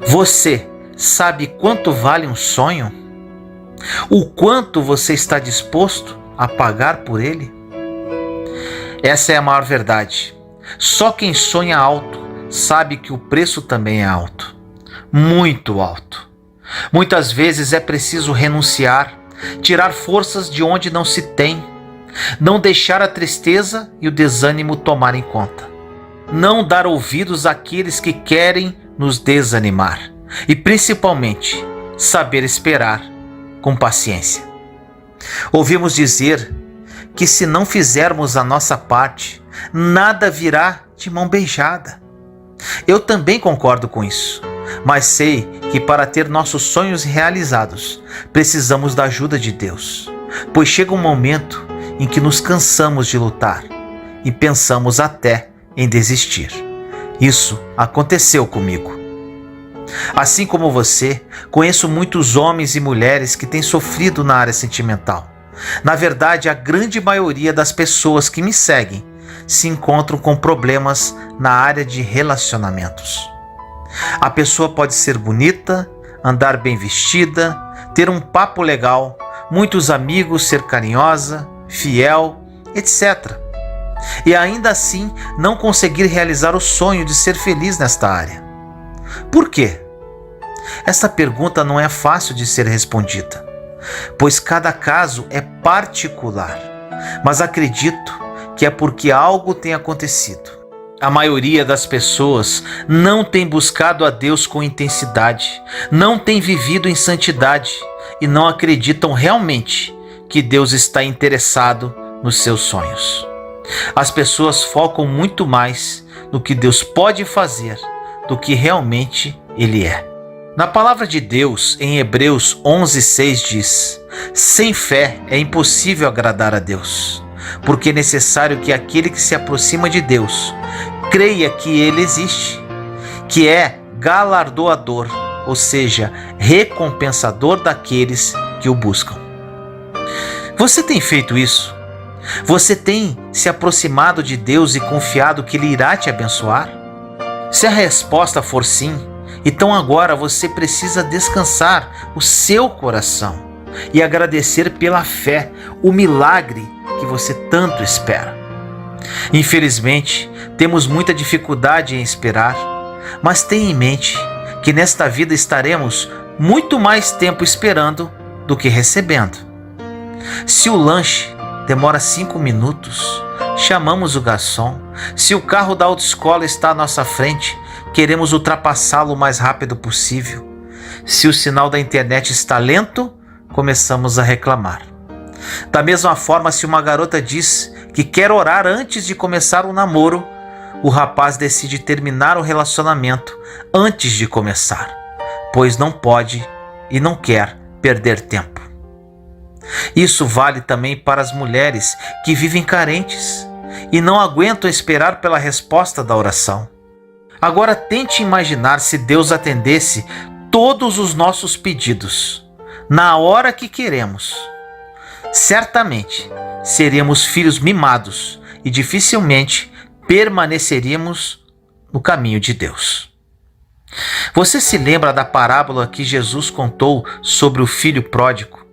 Você sabe quanto vale um sonho? O quanto você está disposto a pagar por ele? Essa é a maior verdade. Só quem sonha alto sabe que o preço também é alto. Muito alto. Muitas vezes é preciso renunciar, tirar forças de onde não se tem, não deixar a tristeza e o desânimo tomarem conta, não dar ouvidos àqueles que querem nos desanimar e, principalmente, saber esperar com paciência. Ouvimos dizer que se não fizermos a nossa parte, nada virá de mão beijada. Eu também concordo com isso, mas sei que para ter nossos sonhos realizados, precisamos da ajuda de Deus, pois chega um momento em que nos cansamos de lutar e pensamos até em desistir. Isso aconteceu comigo. Assim como você, conheço muitos homens e mulheres que têm sofrido na área sentimental. Na verdade, a grande maioria das pessoas que me seguem se encontram com problemas na área de relacionamentos. A pessoa pode ser bonita, andar bem vestida, ter um papo legal, muitos amigos, ser carinhosa, fiel, etc. E ainda assim não conseguir realizar o sonho de ser feliz nesta área. Por quê? Esta pergunta não é fácil de ser respondida, pois cada caso é particular, mas acredito que é porque algo tem acontecido. A maioria das pessoas não tem buscado a Deus com intensidade, não tem vivido em santidade e não acreditam realmente que Deus está interessado nos seus sonhos. As pessoas focam muito mais no que Deus pode fazer do que realmente Ele é. Na palavra de Deus, em Hebreus 11:6 diz: sem fé é impossível agradar a Deus, porque é necessário que aquele que se aproxima de Deus creia que Ele existe, que é galardoador, ou seja, recompensador daqueles que o buscam. Você tem feito isso? Você tem se aproximado de Deus e confiado que Ele irá te abençoar? Se a resposta for sim, então agora você precisa descansar o seu coração e agradecer pela fé, o milagre que você tanto espera. Infelizmente, temos muita dificuldade em esperar, mas tenha em mente que nesta vida estaremos muito mais tempo esperando do que recebendo. Se o lanche demora 5 minutos, chamamos o garçom. Se o carro da autoescola está à nossa frente, queremos ultrapassá-lo o mais rápido possível. Se o sinal da internet está lento, começamos a reclamar. Da mesma forma, se uma garota diz que quer orar antes de começar um namoro, o rapaz decide terminar o relacionamento antes de começar, pois não pode e não quer perder tempo. Isso vale também para as mulheres que vivem carentes e não aguentam esperar pela resposta da oração. Agora tente imaginar se Deus atendesse todos os nossos pedidos na hora que queremos. Certamente seríamos filhos mimados e dificilmente permaneceríamos no caminho de Deus. Você se lembra da parábola que Jesus contou sobre o filho pródigo,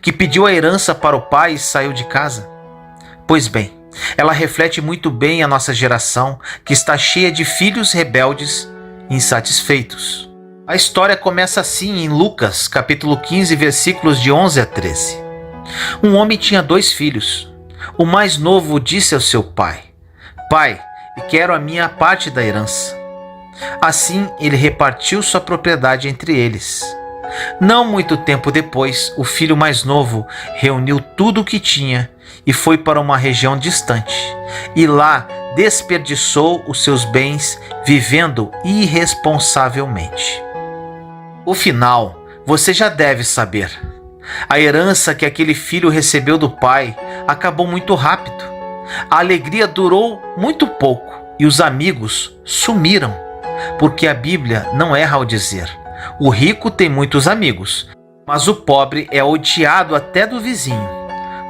que pediu a herança para o pai e saiu de casa? Pois bem, ela reflete muito bem a nossa geração, que está cheia de filhos rebeldes e insatisfeitos. A história começa assim em Lucas, capítulo 15, versículos de 11 a 13. Um homem tinha 2 filhos. O mais novo disse ao seu pai: Pai, quero a minha parte da herança. Assim, ele repartiu sua propriedade entre eles. Não muito tempo depois, o filho mais novo reuniu tudo o que tinha e foi para uma região distante, e lá desperdiçou os seus bens vivendo irresponsavelmente. O final você já deve saber. A herança que aquele filho recebeu do pai acabou muito rápido. A alegria durou muito pouco e os amigos sumiram, porque a Bíblia não erra ao dizer: o rico tem muitos amigos, mas o pobre é odiado até do vizinho.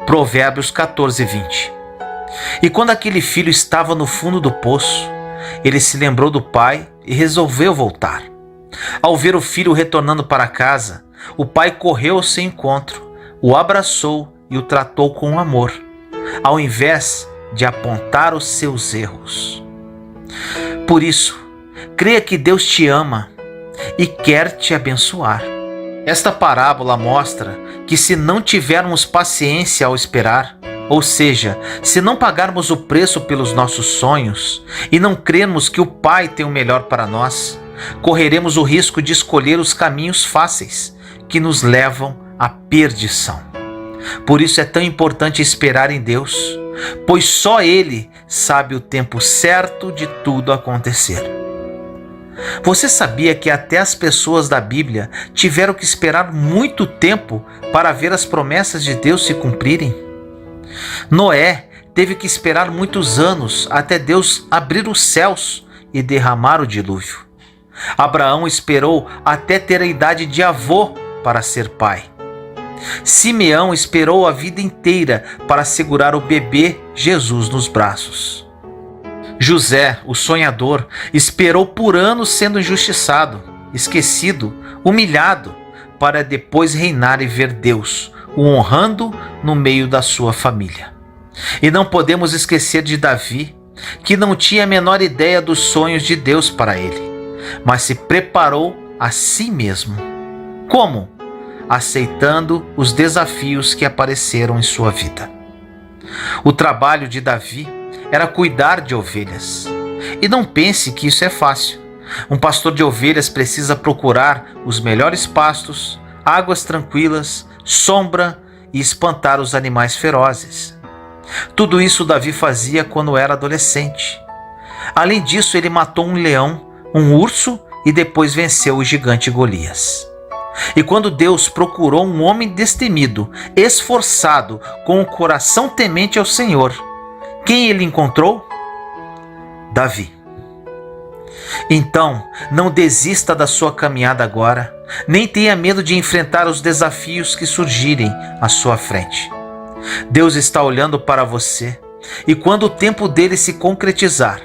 Provérbios 14:20. E quando aquele filho estava no fundo do poço, ele se lembrou do pai e resolveu voltar. Ao ver o filho retornando para casa, o pai correu ao seu encontro, o abraçou e o tratou com amor, ao invés de apontar os seus erros. Por isso, creia que Deus te ama e quer te abençoar. Esta parábola mostra que se não tivermos paciência ao esperar, ou seja, se não pagarmos o preço pelos nossos sonhos e não crermos que o Pai tem o melhor para nós, correremos o risco de escolher os caminhos fáceis que nos levam à perdição. Por isso é tão importante esperar em Deus, pois só Ele sabe o tempo certo de tudo acontecer. Você sabia que até as pessoas da Bíblia tiveram que esperar muito tempo para ver as promessas de Deus se cumprirem? Noé teve que esperar muitos anos até Deus abrir os céus e derramar o dilúvio. Abraão esperou até ter a idade de avô para ser pai. Simeão esperou a vida inteira para segurar o bebê Jesus nos braços. José, o sonhador, esperou por anos sendo injustiçado, esquecido, humilhado, para depois reinar e ver Deus o honrando no meio da sua família. E não podemos esquecer de Davi, que não tinha a menor ideia dos sonhos de Deus para ele. mas se preparou a si mesmo. Como? Aceitando os desafios que apareceram em sua vida. O trabalho de Davi era cuidar de ovelhas. E não pense que isso é fácil. Um pastor de ovelhas precisa procurar os melhores pastos, águas tranquilas, sombra e espantar os animais ferozes. Tudo isso Davi fazia quando era adolescente. Além disso, ele matou um leão, um urso e depois venceu o gigante Golias. E quando Deus procurou um homem destemido, esforçado, com o coração temente ao Senhor, quem ele encontrou? Davi. Então, não desista da sua caminhada agora, nem tenha medo de enfrentar os desafios que surgirem à sua frente. Deus está olhando para você, e quando o tempo dele se concretizar,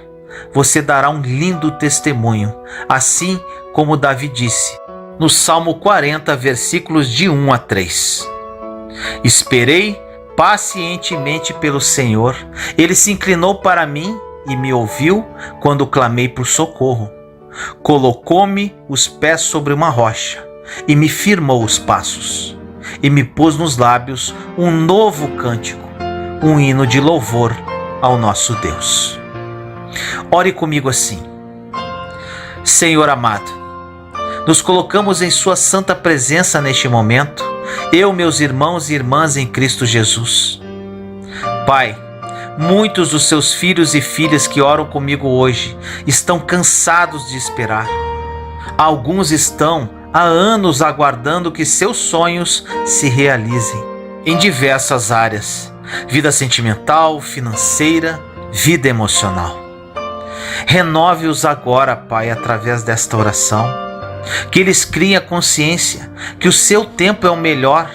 você dará um lindo testemunho, assim como Davi disse, no Salmo 40, versículos de 1 a 3. Esperei pacientemente pelo Senhor, ele se inclinou para mim e me ouviu quando clamei por socorro. Colocou-me os pés sobre uma rocha e me firmou os passos, e me pôs nos lábios um novo cântico, um hino de louvor ao nosso Deus. Ore comigo assim: Senhor amado, nos colocamos em sua santa presença neste momento, eu, meus irmãos e irmãs em Cristo Jesus. Pai, muitos dos seus filhos e filhas que oram comigo hoje estão cansados de esperar. Alguns estão há anos aguardando que seus sonhos se realizem em diversas áreas: vida sentimental, financeira, vida emocional. Renove-os agora, Pai, através desta oração. Que eles criem a consciência que o seu tempo é o melhor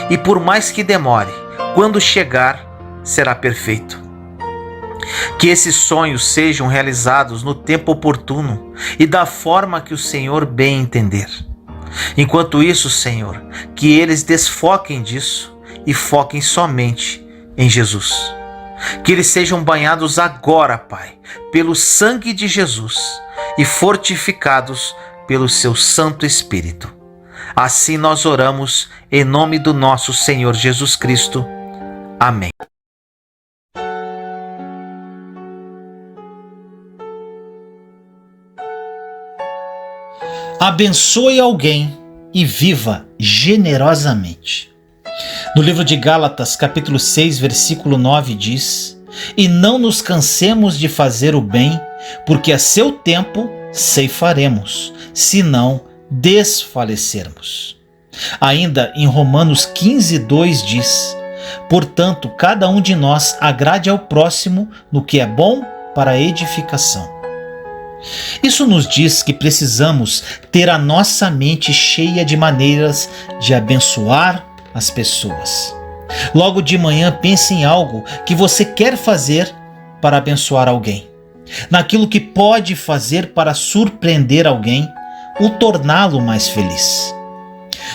e, por mais que demore, quando chegar, será perfeito. Que esses sonhos sejam realizados no tempo oportuno e da forma que o Senhor bem entender. Enquanto isso, Senhor, que eles desfoquem disso e foquem somente em Jesus. Que eles sejam banhados agora, Pai, pelo sangue de Jesus e fortificados pelo seu Santo Espírito. Assim nós oramos em nome do nosso Senhor Jesus Cristo. Amém. Abençoe alguém e viva generosamente. No livro de Gálatas, capítulo 6, versículo 9 diz: E não nos cansemos de fazer o bem, porque a seu tempo ceifaremos, se não desfalecermos. Ainda em Romanos 15, 2 diz: Portanto, cada um de nós agrade ao próximo no que é bom para a edificação. Isso nos diz que precisamos ter a nossa mente cheia de maneiras de abençoar as pessoas. Logo de manhã, pense em algo que você quer fazer para abençoar alguém, naquilo que pode fazer para surpreender alguém ou torná-lo mais feliz.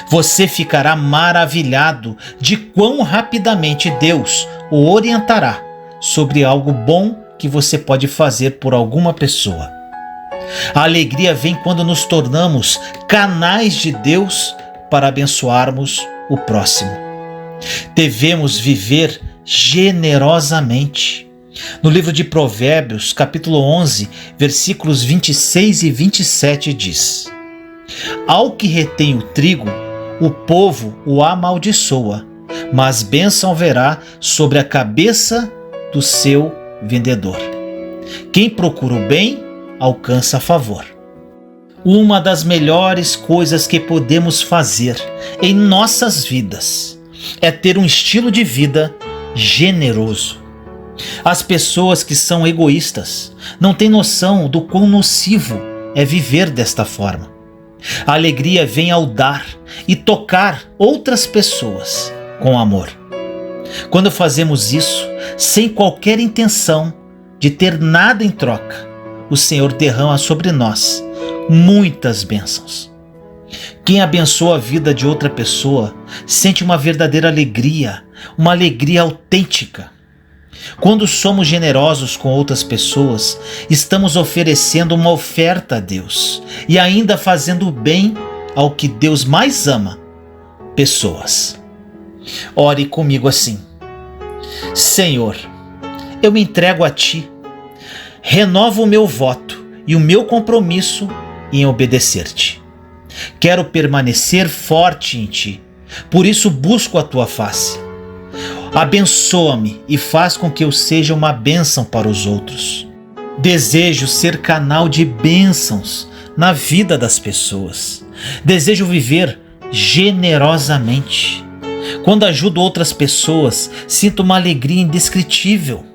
Você ficará maravilhado de quão rapidamente Deus o orientará sobre algo bom que você pode fazer por alguma pessoa. A alegria vem quando nos tornamos canais de Deus para abençoarmos o próximo. Devemos viver generosamente. No livro de Provérbios, capítulo 11, versículos 26 e 27 diz: Ao que retém o trigo, o povo o amaldiçoa, mas bênção verá sobre a cabeça do seu vendedor. Quem procura o bem, alcança favor. Uma das melhores coisas que podemos fazer em nossas vidas é ter um estilo de vida generoso. As pessoas que são egoístas não têm noção do quão nocivo é viver desta forma. A alegria vem ao dar e tocar outras pessoas com amor. Quando fazemos isso sem qualquer intenção de ter nada em troca, o Senhor derrama sobre nós muitas bênçãos. Quem abençoa a vida de outra pessoa sente uma verdadeira alegria, uma alegria autêntica. Quando somos generosos com outras pessoas, estamos oferecendo uma oferta a Deus e ainda fazendo o bem ao que Deus mais ama: pessoas. Ore comigo assim: Senhor, eu me entrego a Ti, renovo o meu voto e o meu compromisso em obedecer-te. Quero permanecer forte em Ti, por isso busco a Tua face. Abençoa-me e faz com que eu seja uma bênção para os outros. Desejo ser canal de bênçãos na vida das pessoas. Desejo viver generosamente. Quando ajudo outras pessoas, sinto uma alegria indescritível.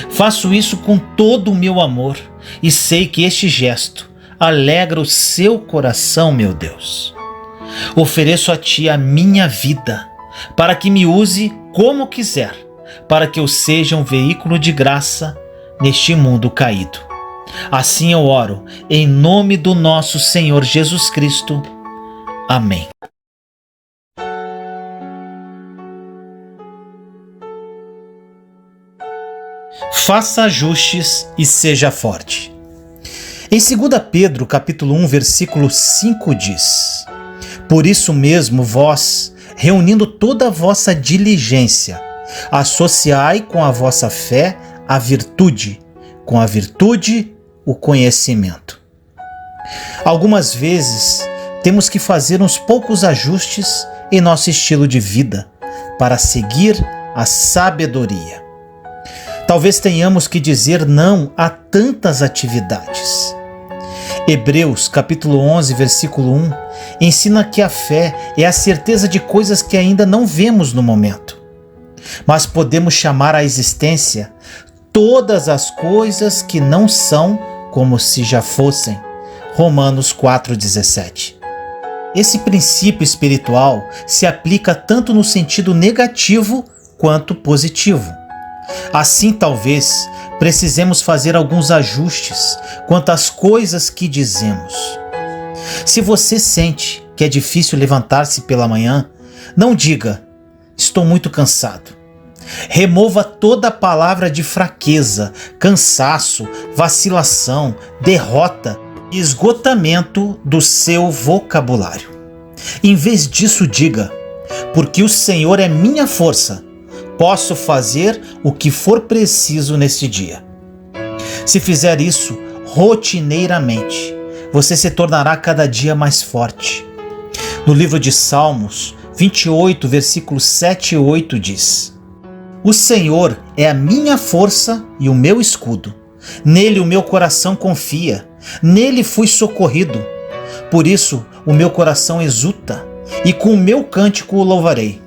Faço isso com todo o meu amor e sei que este gesto alegra o seu coração, meu Deus. Ofereço a Ti a minha vida, para que me use como quiser, para que eu seja um veículo de graça neste mundo caído. Assim eu oro, em nome do nosso Senhor Jesus Cristo. Amém. Faça ajustes e seja forte. Em 2 Pedro, capítulo 1, versículo 5 diz: Por isso mesmo vós, reunindo toda a vossa diligência, associai com a vossa fé a virtude, com a virtude o conhecimento. Algumas vezes temos que fazer uns poucos ajustes em nosso estilo de vida para seguir a sabedoria. Talvez tenhamos que dizer não a tantas atividades. Hebreus capítulo 11, versículo 1, ensina que a fé é a certeza de coisas que ainda não vemos no momento, mas podemos chamar à existência todas as coisas que não são como se já fossem. Romanos 4,17. Esse princípio espiritual se aplica tanto no sentido negativo quanto positivo. Assim, talvez, precisemos fazer alguns ajustes quanto às coisas que dizemos. Se você sente que é difícil levantar-se pela manhã, não diga: estou muito cansado. Remova toda a palavra de fraqueza, cansaço, vacilação, derrota e esgotamento do seu vocabulário. Em vez disso, diga: porque o Senhor é minha força, posso fazer o que for preciso neste dia. Se fizer isso rotineiramente, você se tornará cada dia mais forte. No livro de Salmos 28, versículos 7 e 8 diz: O Senhor é a minha força e o meu escudo. Nele o meu coração confia, nele fui socorrido. Por isso o meu coração exulta, e com o meu cântico o louvarei.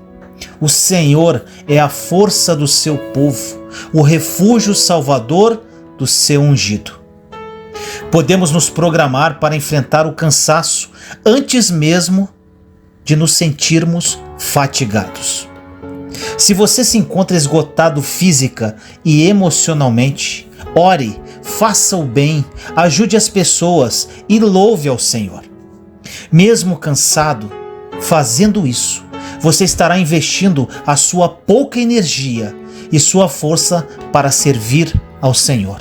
O Senhor é a força do seu povo, o refúgio salvador do seu ungido. Podemos nos programar para enfrentar o cansaço antes mesmo de nos sentirmos fatigados. Se você se encontra esgotado física e emocionalmente, ore, faça o bem, ajude as pessoas e louve ao Senhor. Mesmo cansado, fazendo isso, você estará investindo a sua pouca energia e sua força para servir ao Senhor.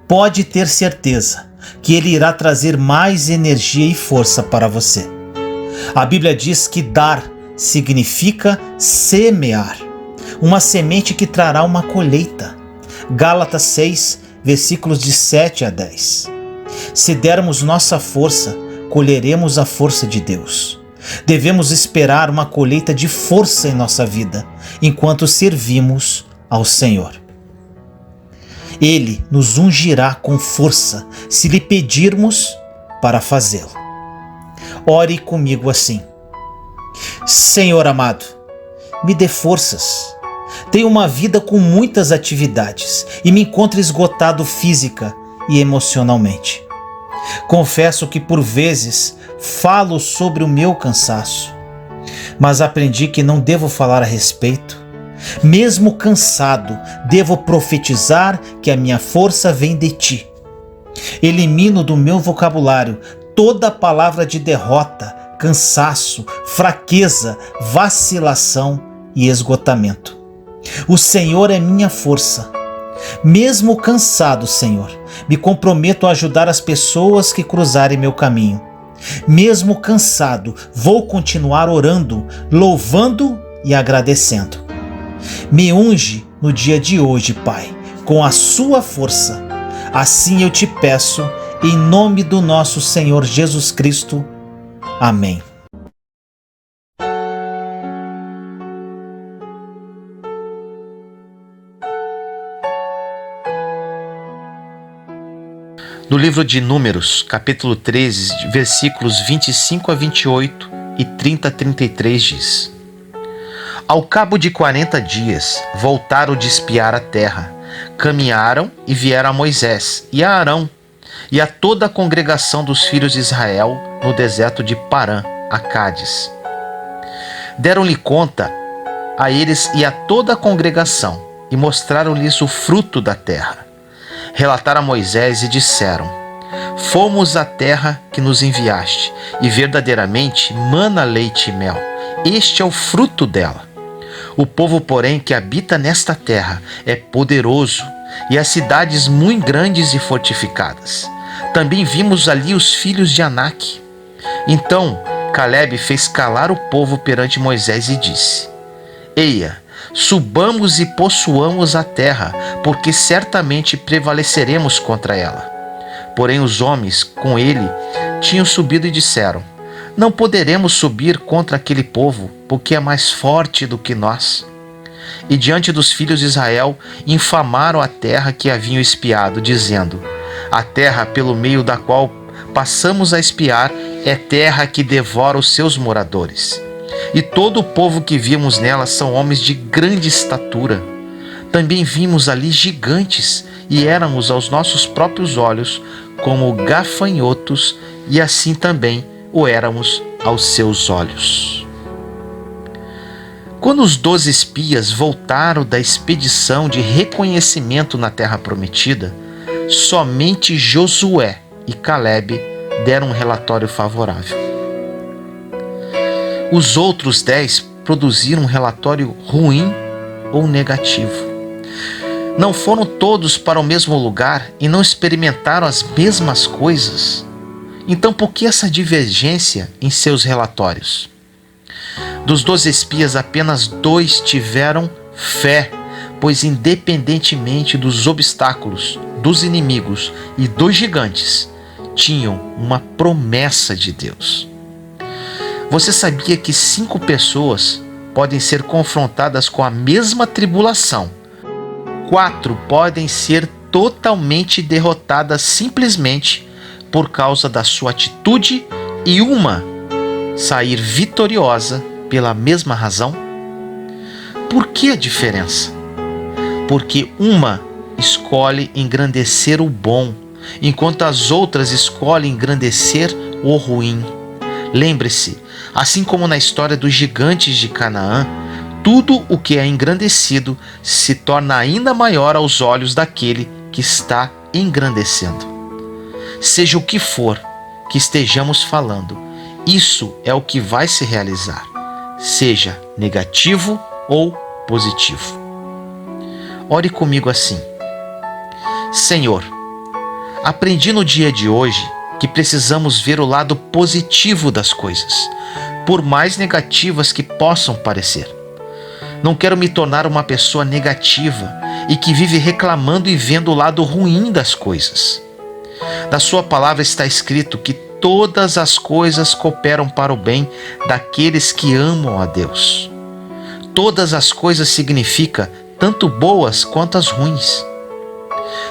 Pode ter certeza que Ele irá trazer mais energia e força para você. A Bíblia diz que dar significa semear, uma semente que trará uma colheita. Gálatas 6, versículos de 7 a 10. Se dermos nossa força, colheremos a força de Deus. Devemos esperar uma colheita de força em nossa vida, enquanto servimos ao Senhor. Ele nos ungirá com força, se lhe pedirmos para fazê-lo. Ore comigo assim: Senhor amado, me dê forças. Tenho uma vida com muitas atividades e me encontro esgotado física e emocionalmente. Confesso que por vezes falo sobre o meu cansaço, mas aprendi que não devo falar a respeito. Mesmo cansado, devo profetizar que a minha força vem de ti. Elimino do meu vocabulário toda palavra de derrota, cansaço, fraqueza, vacilação e esgotamento. O Senhor é minha força. Mesmo cansado, Senhor, me comprometo a ajudar as pessoas que cruzarem meu caminho. Mesmo cansado, vou continuar orando, louvando e agradecendo. Me unge no dia de hoje, Pai, com a sua força. Assim eu te peço, em nome do nosso Senhor Jesus Cristo. Amém. No livro de Números, capítulo 13, versículos 25 a 28 e 30 a 33 diz: Ao cabo de 40 dias, voltaram de espiar a terra, caminharam e vieram a Moisés e a Arão e a toda a congregação dos filhos de Israel no deserto de Parã, a Cádiz. Deram-lhe conta a eles e a toda a congregação e mostraram-lhes o fruto da terra. Relataram a Moisés e disseram: Fomos à terra que nos enviaste, e verdadeiramente mana leite e mel. Este é o fruto dela. O povo, porém, que habita nesta terra é poderoso, e as cidades muito grandes e fortificadas. Também vimos ali os filhos de Anak. Então Calebe fez calar o povo perante Moisés e disse: Eia, subamos e possuamos a terra, porque certamente prevaleceremos contra ela. Porém os homens com ele tinham subido e disseram: Não poderemos subir contra aquele povo, porque é mais forte do que nós. E diante dos filhos de Israel infamaram a terra que haviam espiado, dizendo: A terra pelo meio da qual passamos a espiar é terra que devora os seus moradores. E todo o povo que vimos nela são homens de grande estatura. Também vimos ali gigantes, e éramos aos nossos próprios olhos como gafanhotos, e assim também o éramos aos seus olhos. Quando os 12 espias voltaram da expedição de reconhecimento na terra prometida, somente Josué e Calebe deram um relatório favorável. Os outros 10 produziram um relatório ruim ou negativo. Não foram todos para o mesmo lugar e não experimentaram as mesmas coisas. Então, por que essa divergência em seus relatórios? Dos 12 espias, apenas 2 tiveram fé, pois independentemente dos obstáculos, dos inimigos e dos gigantes, tinham uma promessa de Deus. Você sabia que 5 pessoas podem ser confrontadas com a mesma tribulação? 4 podem ser totalmente derrotadas simplesmente por causa da sua atitude e uma sair vitoriosa pela mesma razão? Por que a diferença? Porque uma escolhe engrandecer o bom, enquanto as outras escolhem engrandecer o ruim. Lembre-se, assim como na história dos gigantes de Canaã, tudo o que é engrandecido se torna ainda maior aos olhos daquele que está engrandecendo. Seja o que for que estejamos falando, isso é o que vai se realizar, seja negativo ou positivo. Ore comigo assim: Senhor, aprendi no dia de hoje que precisamos ver o lado positivo das coisas, por mais negativas que possam parecer. Não quero me tornar uma pessoa negativa e que vive reclamando e vendo o lado ruim das coisas. Na sua palavra está escrito que todas as coisas cooperam para o bem daqueles que amam a Deus. Todas as coisas significa tanto boas quanto as ruins.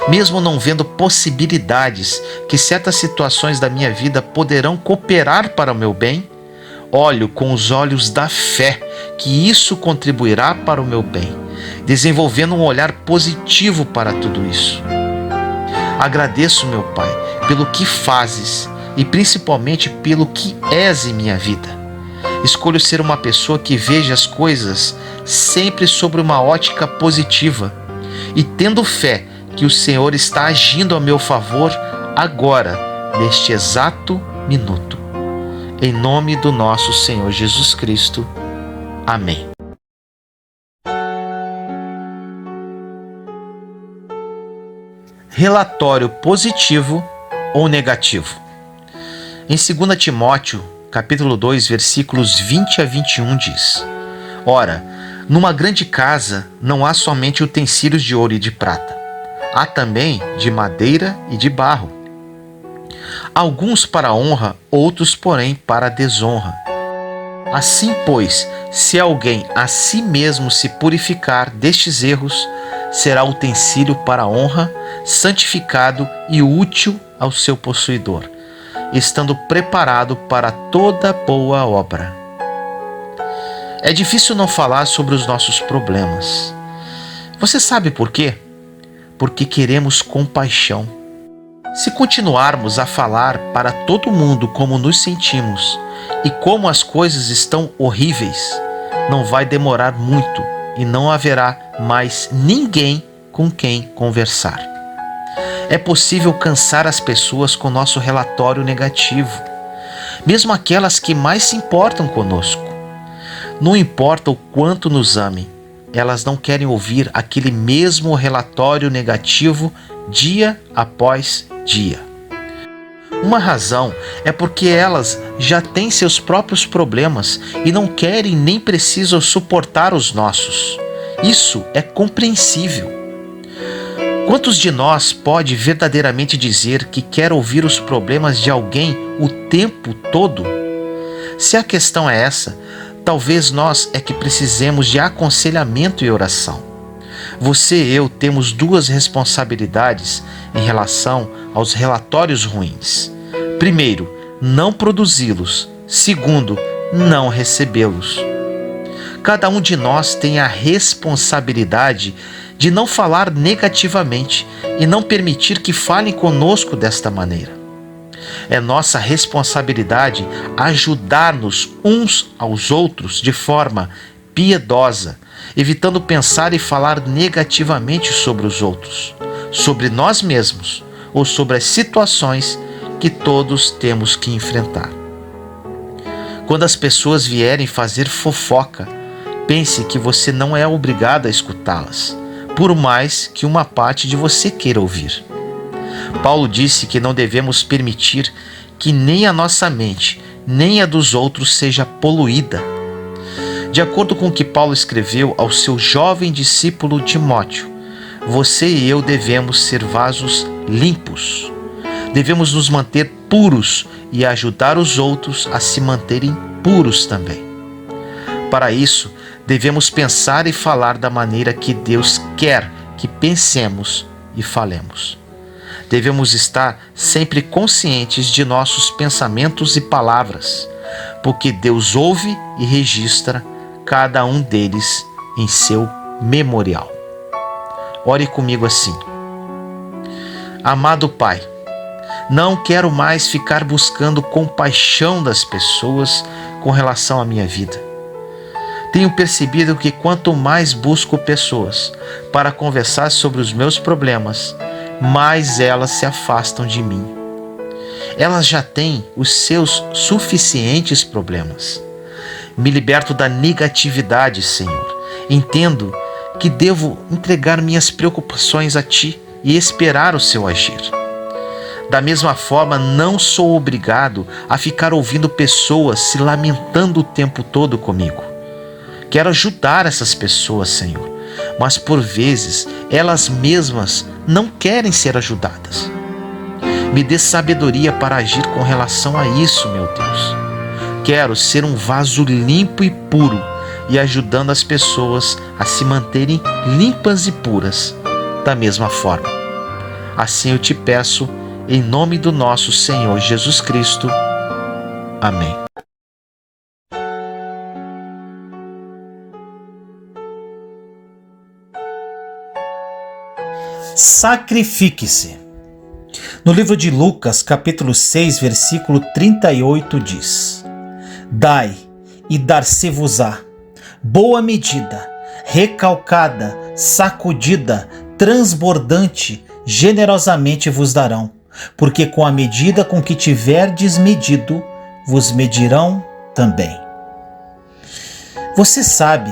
Mesmo não vendo possibilidades que certas situações da minha vida poderão cooperar para o meu bem, olho com os olhos da fé que isso contribuirá para o meu bem, desenvolvendo um olhar positivo para tudo isso. Agradeço, meu Pai, pelo que fazes e principalmente pelo que és em minha vida. Escolho ser uma pessoa que veja as coisas sempre sobre uma ótica positiva e tendo fé que o Senhor está agindo a meu favor agora, neste exato minuto. Em nome do nosso Senhor Jesus Cristo. Amém. relatório positivo ou negativo. Em 2 Timóteo, capítulo 2, versículos 20 a 21 diz: Ora, numa grande casa não há somente utensílios de ouro e de prata, há também de madeira e de barro. Alguns para a honra, outros, porém, para a desonra. Assim, pois, se alguém a si mesmo se purificar destes erros, será utensílio para a honra, santificado e útil ao seu possuidor, estando preparado para toda boa obra. É difícil não falar sobre os nossos problemas. Você sabe por quê? Porque queremos compaixão. Se continuarmos a falar para todo mundo como nos sentimos e como as coisas estão horríveis, não vai demorar muito e não haverá mais ninguém com quem conversar. É possível cansar as pessoas com nosso relatório negativo, mesmo aquelas que mais se importam conosco. Não importa o quanto nos amem, elas não querem ouvir aquele mesmo relatório negativo dia após dia. Uma razão é porque elas já têm seus próprios problemas e não querem nem precisam suportar os nossos. Isso é compreensível. Quantos de nós pode verdadeiramente dizer que quer ouvir os problemas de alguém o tempo todo? Se a questão é essa, talvez nós é que precisemos de aconselhamento e oração. Você e eu temos duas responsabilidades em relação aos relatórios ruins. Primeiro, não produzi-los. Segundo, não recebê-los. Cada um de nós tem a responsabilidade de não falar negativamente e não permitir que falem conosco desta maneira. É nossa responsabilidade ajudar-nos uns aos outros de forma piedosa, evitando pensar e falar negativamente sobre os outros, sobre nós mesmos ou sobre as situações que todos temos que enfrentar. Quando as pessoas vierem fazer fofoca, pense que você não é obrigado a escutá-las, por mais que uma parte de você queira ouvir. Paulo disse que não devemos permitir que nem a nossa mente, nem a dos outros seja poluída. De acordo com o que Paulo escreveu ao seu jovem discípulo Timóteo, você e eu devemos ser vasos limpos. Devemos nos manter puros e ajudar os outros a se manterem puros também. Para isso, devemos pensar e falar da maneira que Deus quer que pensemos e falemos. Devemos estar sempre conscientes de nossos pensamentos e palavras, porque Deus ouve e registra cada um deles em seu memorial. Ore comigo assim: Amado Pai, não quero mais ficar buscando compaixão das pessoas com relação à minha vida. Tenho percebido que quanto mais busco pessoas para conversar sobre os meus problemas, mais elas se afastam de mim. Elas já têm os seus suficientes problemas. Me liberto da negatividade, Senhor. Entendo que devo entregar minhas preocupações a Ti e esperar o Seu agir. Da mesma forma, não sou obrigado a ficar ouvindo pessoas se lamentando o tempo todo comigo. Quero ajudar essas pessoas, Senhor, mas por vezes elas mesmas não querem ser ajudadas. Me dê sabedoria para agir com relação a isso, meu Deus. Quero ser um vaso limpo e puro e ajudando as pessoas a se manterem limpas e puras da mesma forma. Assim eu te peço, em nome do nosso Senhor Jesus Cristo. Amém. Sacrifique-se. No livro de Lucas, capítulo 6, versículo 38 diz: Dai e dar-se-vos-á, boa medida, recalcada, sacudida, transbordante, generosamente vos darão, porque com a medida com que tiverdes medido, vos medirão também. Você sabe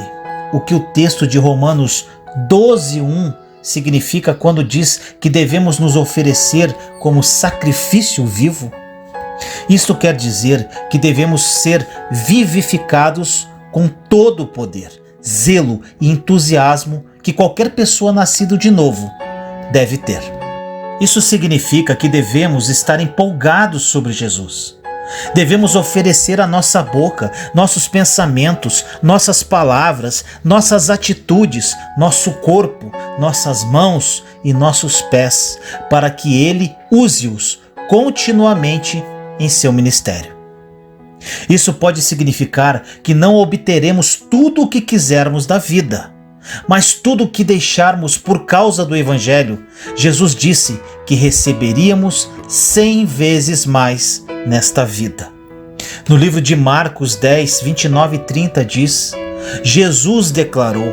o que o texto de Romanos 12:1 significa quando diz que devemos nos oferecer como sacrifício vivo? Isto quer dizer que devemos ser vivificados com todo o poder, zelo e entusiasmo que qualquer pessoa nascida de novo deve ter. Isso significa que devemos estar empolgados sobre Jesus. Devemos oferecer a nossa boca, nossos pensamentos, nossas palavras, nossas atitudes, nosso corpo, nossas mãos e nossos pés, para que Ele use-os continuamente em seu ministério. Isso pode significar que não obteremos tudo o que quisermos da vida, mas tudo o que deixarmos por causa do Evangelho. Jesus disse que receberíamos 100 vezes mais nesta vida. No livro de Marcos 10, 29 e 30 diz: Jesus declarou: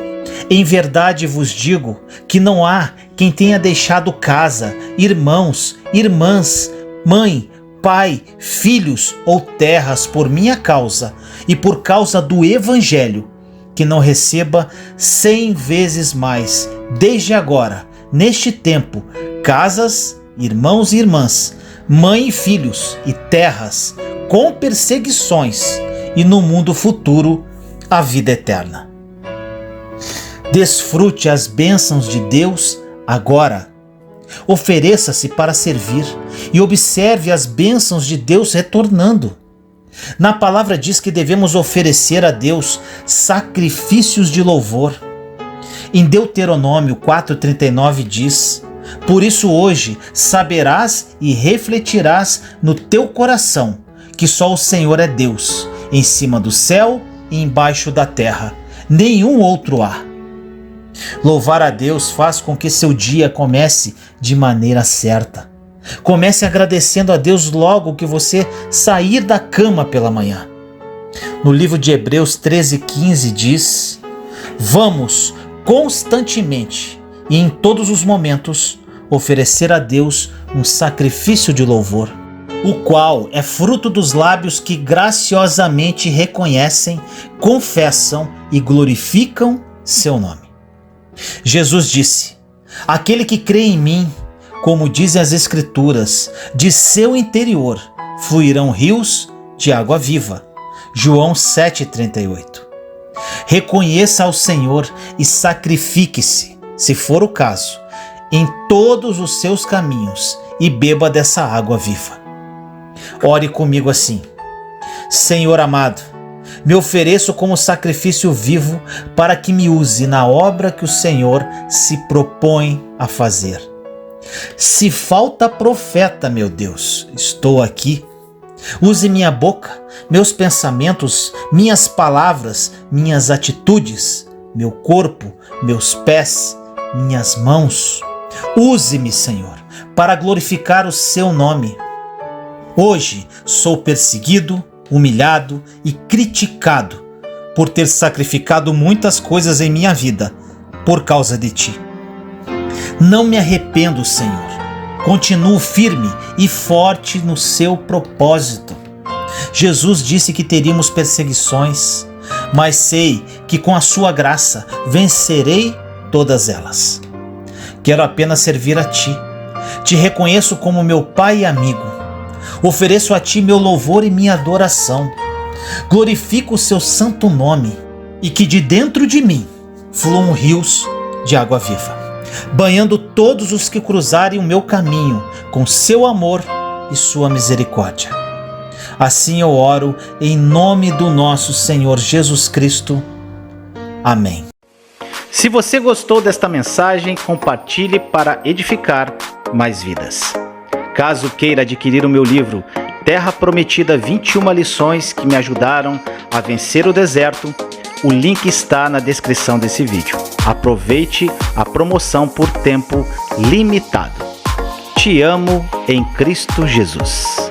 em verdade vos digo que não há quem tenha deixado casa, irmãos, irmãs, mãe, pai, filhos ou terras por minha causa e por causa do Evangelho, que não receba 100 vezes mais, desde agora, neste tempo, casas, irmãos e irmãs, mãe e filhos e terras, com perseguições, e no mundo futuro, a vida eterna. Desfrute as bênçãos de Deus agora. Ofereça-se para servir e observe as bênçãos de Deus retornando. Na palavra diz que devemos oferecer a Deus sacrifícios de louvor. Em Deuteronômio 4,39 diz: por isso hoje saberás e refletirás no teu coração que só o Senhor é Deus, em cima do céu e embaixo da terra, nenhum outro há. Louvar a Deus faz com que seu dia comece de maneira certa. Comece agradecendo a Deus logo que você sair da cama pela manhã. No livro de Hebreus 13,15 diz: vamos constantemente e em todos os momentos oferecer a Deus um sacrifício de louvor, o qual é fruto dos lábios que graciosamente reconhecem, confessam e glorificam seu nome. Jesus disse: aquele que crê em mim, como dizem as Escrituras, de seu interior fluirão rios de água viva. João 7,38. Reconheça ao Senhor e sacrifique-se, se for o caso, em todos os seus caminhos e beba dessa água viva. Ore comigo assim: Senhor amado, me ofereço como sacrifício vivo para que me use na obra que o Senhor se propõe a fazer. Se falta profeta, meu Deus, estou aqui. Use minha boca, meus pensamentos, minhas palavras, minhas atitudes, meu corpo, meus pés, minhas mãos. Use-me, Senhor, para glorificar o seu nome. Hoje sou perseguido, humilhado e criticado por ter sacrificado muitas coisas em minha vida por causa de ti. Não me arrependo, Senhor. Continuo firme e forte no seu propósito. Jesus disse que teríamos perseguições, mas sei que com a sua graça vencerei todas elas. Quero apenas servir a ti. Te reconheço como meu Pai e amigo. Ofereço a ti meu louvor e minha adoração. Glorifico o seu santo nome e que de dentro de mim fluam rios de água viva, banhando todos os que cruzarem o meu caminho com seu amor e sua misericórdia. Assim eu oro em nome do nosso Senhor Jesus Cristo. Amém. Se você gostou desta mensagem, compartilhe para edificar mais vidas. Caso queira adquirir o meu livro Terra Prometida, 21 lições que me ajudaram a vencer o deserto, o link está na descrição desse vídeo. Aproveite a promoção por tempo limitado. Te amo em Cristo Jesus.